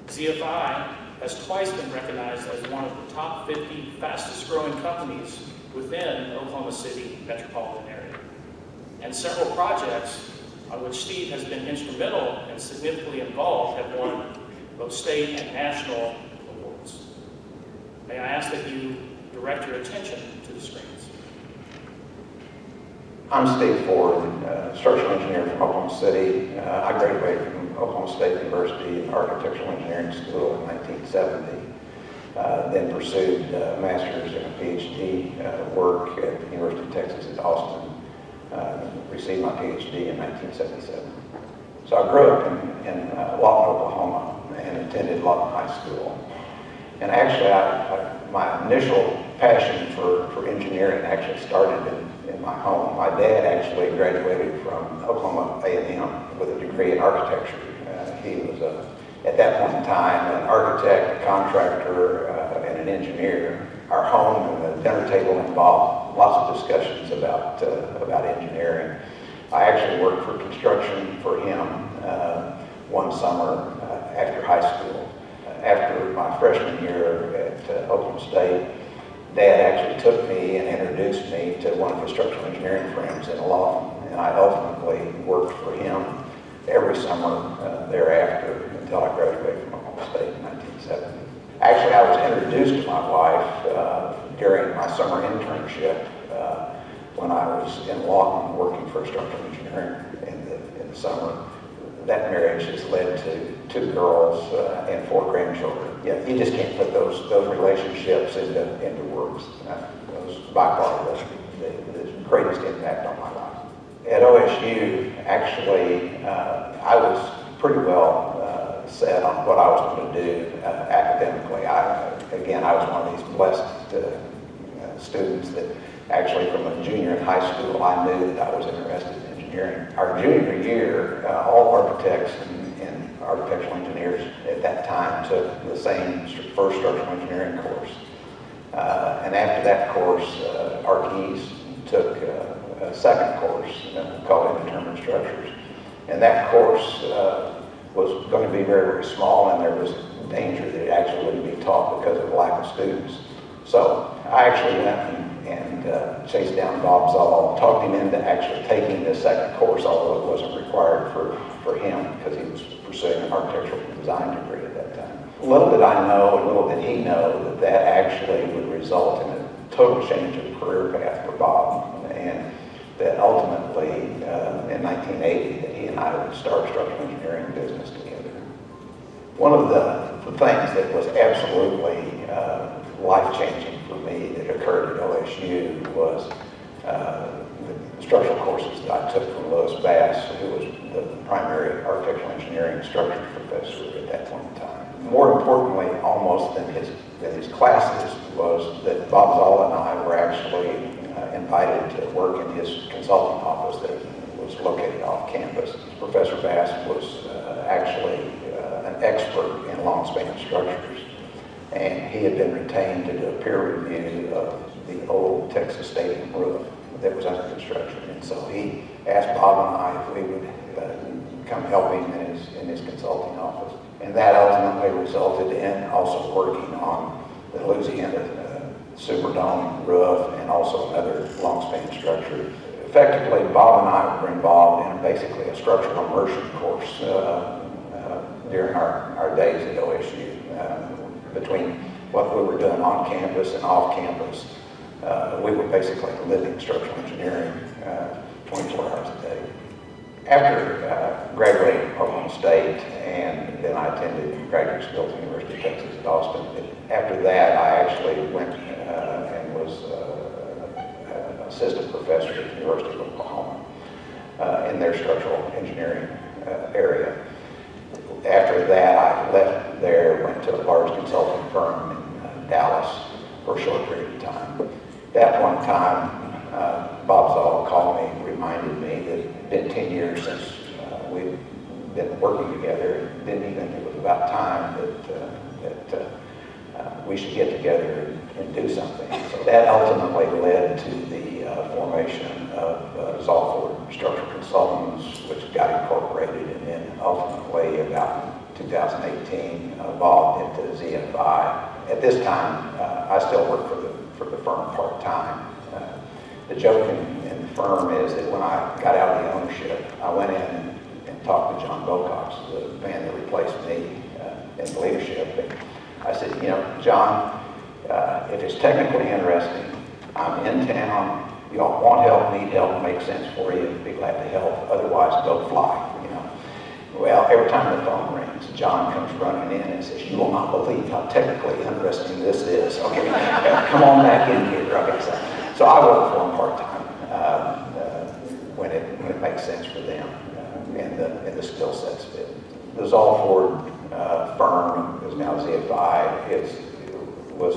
ZFI has twice been recognized as one of the top 50 fastest growing companies within the Oklahoma City metropolitan area. And several projects on which Steve has been instrumental and significantly involved have won both state and national awards. May I ask that you direct your attention to the screens. I'm Steve Ford, structural engineer from Oklahoma City. I graduated from Oklahoma State University Architectural Engineering School in 1970, then pursued a master's and a PhD work at the University of Texas at Austin, received my PhD in 1977. So I grew up in Lawton, Oklahoma, and attended Lawton High School. And actually, my initial passion for engineering actually started in my home. My dad actually graduated from Oklahoma A&M with a degree in architecture. He was, at that point in time, an architect, a contractor, and an engineer. Our home and the dinner table involved lots of discussions about engineering. I actually worked for construction for him one summer after high school. After my freshman year at Oklahoma State, Dad actually took me and introduced me to one of his structural engineering friends in Lawton, and I ultimately worked for him every summer thereafter until I graduated from Oklahoma State in 1970. Actually, I was introduced to my wife during my summer internship when I was in Lawton working for structural engineering in the summer. That marriage has led to 2 girls and 4 grandchildren. Yeah, you just can't put those relationships into words. Those by far the greatest impact on my life. At OSU, actually, I was pretty well set on what I was going to do academically. I was one of these blessed students that actually from a junior in high school, I knew that I was interested in engineering. Our junior year, all architects and architectural engineers at that time took the same first structural engineering course. And after that course, archies took a second course called Indeterminate Structures. And that course was going to be very, very small, and there was danger that it actually wouldn't be taught because of the lack of students. So I actually went and chased down Bob Zoll, talked him into actually taking this second course, although it wasn't required for him because he was pursuing an architectural design degree at that time. Little did I know, and little did he know, that actually would result in a total change of career path for Bob, and that ultimately in 1980 that he and I would start a structural engineering business together. One of the things that was absolutely life-changing for me that occurred at OSU was the structural courses that I took from Louis Bass, who was the primary architectural engineering structures professor at that point in time. More importantly, almost than his classes, was that Bob Zoll and I were actually invited to work in his consulting office that was located off campus. Professor Bass was actually an expert in long-span structures, and he had been retained to do a peer review of the old Texas Stadium roof that was under construction. And so he asked Bob and I if we would come help him in his consulting office. And that ultimately resulted in also working on the Louisiana Superdome roof, and also another long-span structure. Effectively, Bob and I were involved in basically a structural immersion course during our days at OSU. Between what we were doing on campus and off campus, we were basically living structural engineering 24 hours a day. After graduating from Oklahoma State, and then I attended graduate school at the University of Texas at Austin. After that, I actually went and was assistant professor at the University of Oklahoma in their structural engineering area. After that, I left there, went to a large consulting firm in Dallas for a short period of time. At one time, Bob Zoll called me and reminded me that it had been 10 years since we'd been working together. Didn't even think it was about time that we should get together and do something. So that ultimately led to the formation of Zoll Structural Consultants, which got incorporated, and then ultimately about 2018 evolved into ZFI. At this time, I still work for the firm part-time. The joke in the firm is that when I got out of the ownership, I went in and talked to John Bocox, the man that replaced me in the leadership. And I said, you know, John, if it's technically interesting, I'm in town, you all want help, need help, make sense for you, be glad to help, otherwise don't fly, you know. Well, every time the phone rings, John comes running in and says, you will not believe how technically interesting this is. Okay, come on back in here. Okay, so I work for them part-time when it makes sense for them and the skill sets fit. The Zoll Ford firm is now ZFI. It was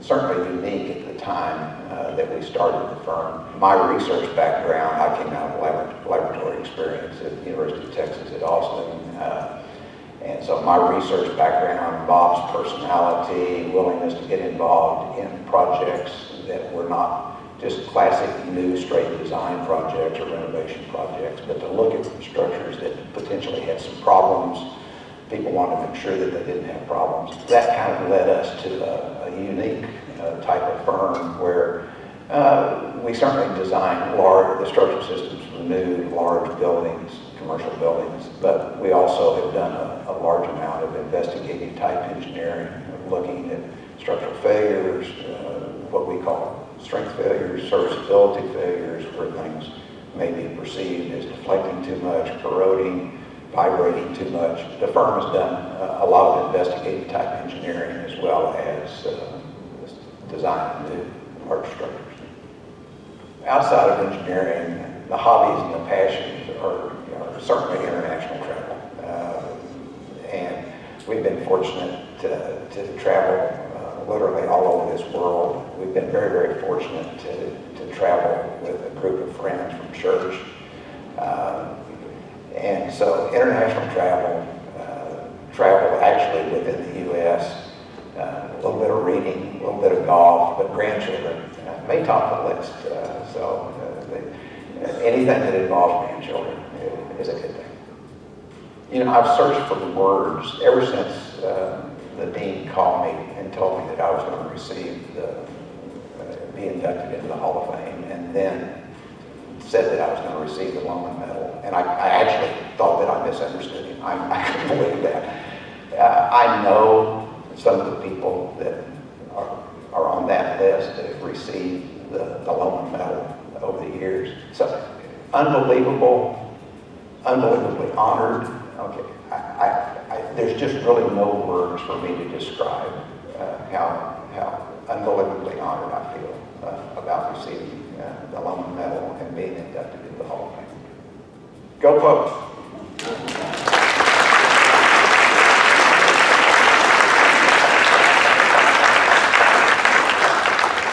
certainly unique at the time that we started the firm. My research background, I came out of laboratory experience at the University of Texas at Austin. And so my research background, Bob's personality, willingness to get involved in projects that were not just classic new straight design projects or renovation projects, but to look at structures that potentially had some problems. People wanted to make sure that they didn't have problems. That kind of led us to a unique type of firm where we certainly designed the structural systems for new large buildings, commercial buildings, but we also have done a large amount of investigative type engineering, looking at structural failures, what we call strength failures, serviceability failures, where things may be perceived as deflecting too much, corroding, vibrating too much. The firm has done a lot of investigative type engineering as well as design new large structures. Outside of engineering, the hobbies and the passions are certainly international travel. And we've been fortunate to travel literally all over this world. We've been very, very fortunate to travel with a group of friends from church. And so international travel actually within the U.S., a little bit of reading, a little bit of golf, but grandchildren may top the list. Anything that involves grandchildren is a good thing. You know, I've searched for the words ever since the dean called me and told me that I was going to receive be inducted into the Hall of Fame, and then said that I was going to receive the Loman Medal. And I actually thought that I misunderstood him. I couldn't believe that. I know some of the people that are on that list that have received the Loman Medal over the years. So unbelievably honored. Okay, there's just really no words for me to describe how unbelievably honored I feel about receiving the Loman Medal and being inducted into the Hall of Fame. Go folks!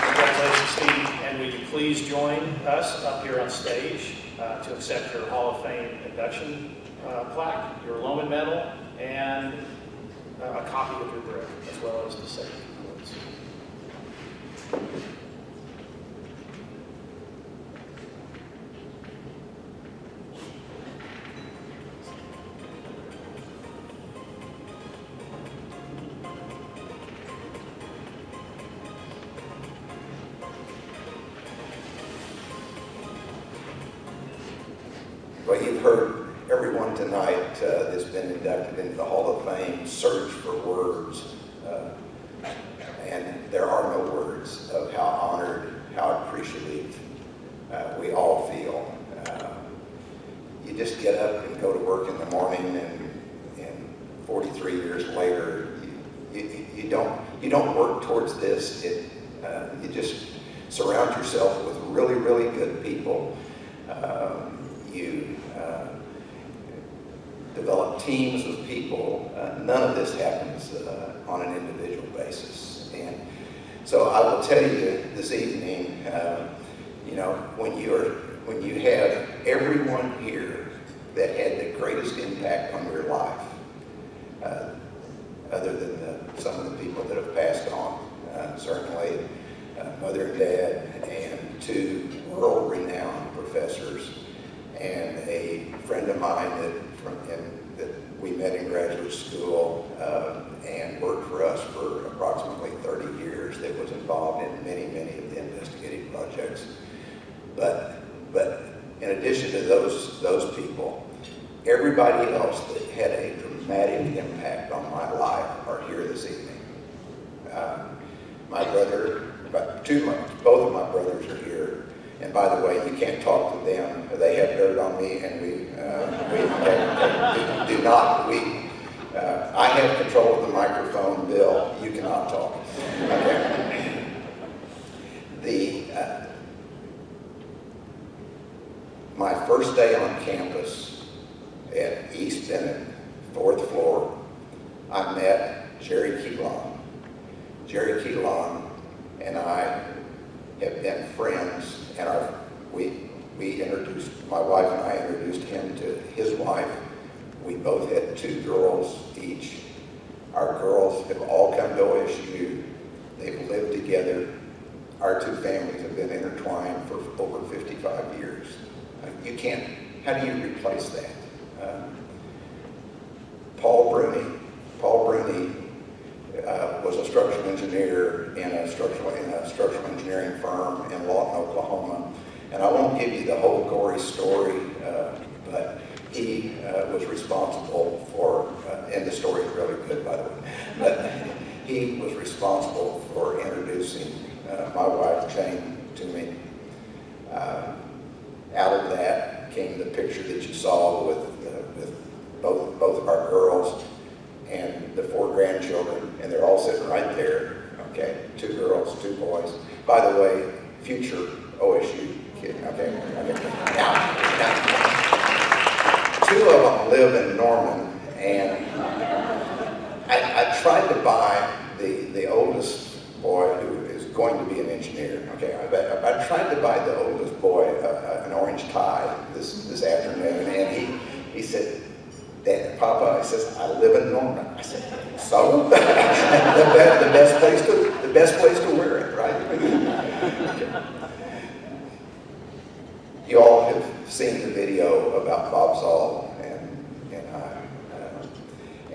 Congratulations, Steve, and will you please join us up here on stage to accept your Hall of Fame induction plaque, your Loman Medal, and a copy of your brick, as well as the safety awards. you've heard everyone tonight that's been inducted into the Hall of Fame search for words, and there are no words of how honored, how appreciative we all feel. You just get up and go to work in the morning, and 43 years later, you don't work towards this. You just surround yourself with really, really good people. You develop teams of people. None of this happens on an individual basis. And so I will tell you this evening, when you have everyone here that had the greatest impact on your life, other than some of the people that have passed on, certainly mother and dad, and two world-renowned professors, and a friend of mine that we met in graduate school and worked for us for approximately 30 years, that was involved in many, many of the investigative projects. But in addition to those people, everybody else that had a dramatic impact on my life are here this evening. My brother, both of my brothers are here. And by the way, you can't talk to them. They have dirt on me, and we do not. I have control of the microphone. Bill, you cannot talk. Okay. My first day on campus at East Bennett, 4th floor, I met Jerry Keelan. Jerry Keelan and I have been friends, and we introduced, my wife and I introduced him to his wife. We both had 2 girls each. Our girls have all come to OSU. They've lived together. Our 2 families have been intertwined for over 55 years. You can't, how do you replace that? Paul Bruni was a structural engineer in a structural engineering firm in Lawton, Oklahoma. And I won't give you the whole gory story, but he was responsible for, and the story is really good, by the way, but he was responsible for introducing my wife, Jane, to me. Out of that came the picture that you saw with both of our girls and the 4 grandchildren, and they're all sitting right there, okay? 2 girls, 2 boys. By the way, future OSU kid, okay? Now, 2 of them live in Norman, and I tried to buy the oldest boy, who is going to be an engineer, okay? I tried to buy the oldest boy an orange tie this afternoon, and he said, "Dad, Papa," he says, "I live in Norman." I said, "So?" the best place to wear it, right? You all have seen the video about Bob Zoll and I,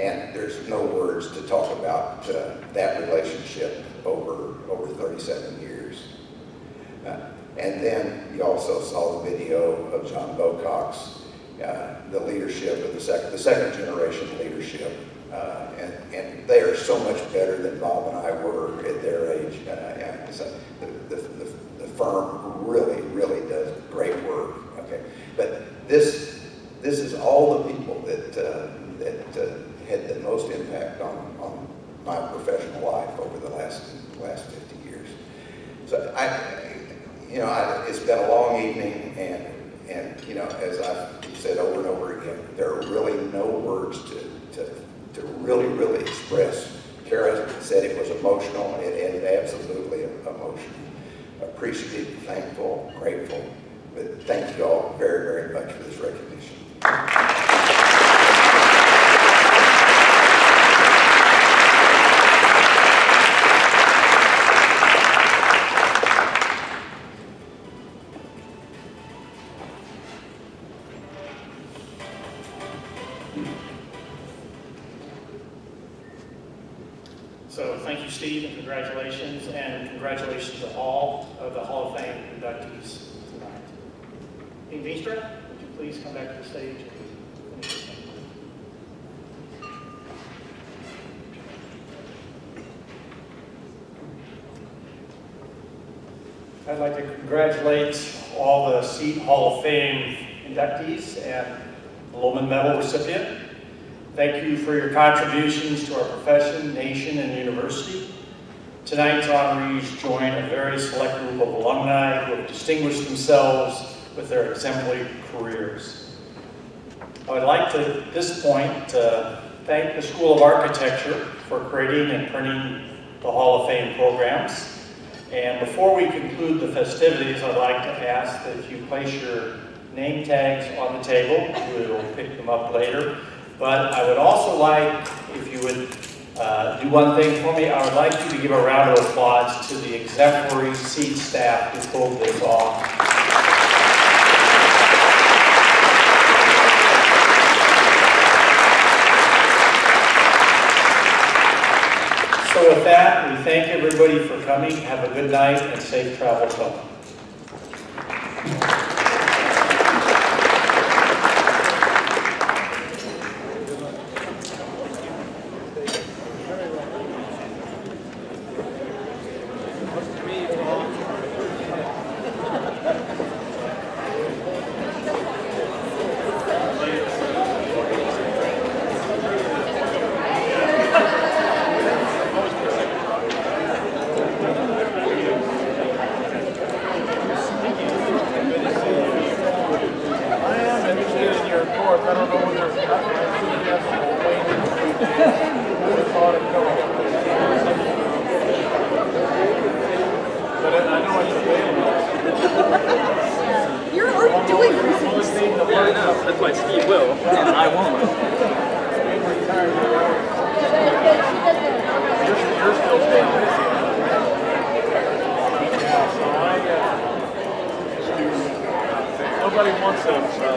and there's no words to talk about that relationship over 37 years. And then you also saw the video of John Bocox, the leadership of the second generation leadership, and they are so much better than Bob and I were at their age. The firm really, really does great work. Okay, but this is all the people that had the most impact on my professional life over the last 50 years. So it's been a long evening, and as I've said over and over again, there are really no words to really, really express. Kara said it was emotional. It is absolutely emotional. Appreciative, thankful, grateful. But thank you all very, very much for this recognition. So thank you, Steve, and congratulations to all of the Hall of Fame inductees tonight. Dean Veenstra, would you please please come back to the stage. I'd like to congratulate all the CEAT Hall of Fame inductees and the Loman Medal recipient. Thank you for your contributions to our profession, nation, and university. Tonight's honorees join a very select group of alumni who have distinguished themselves with their exemplary careers. I would like to, at this point, thank the School of Architecture for creating and printing the Hall of Fame programs. And before we conclude the festivities, I'd like to ask that if you place your name tags on the table, we will pick them up later. But I would also like, if you would do one thing for me, I would like you to give a round of applause to the exemplary CEAT staff who pulled this off. So with that, we thank everybody for coming. Have a good night and safe travels home. Nobody wants them, so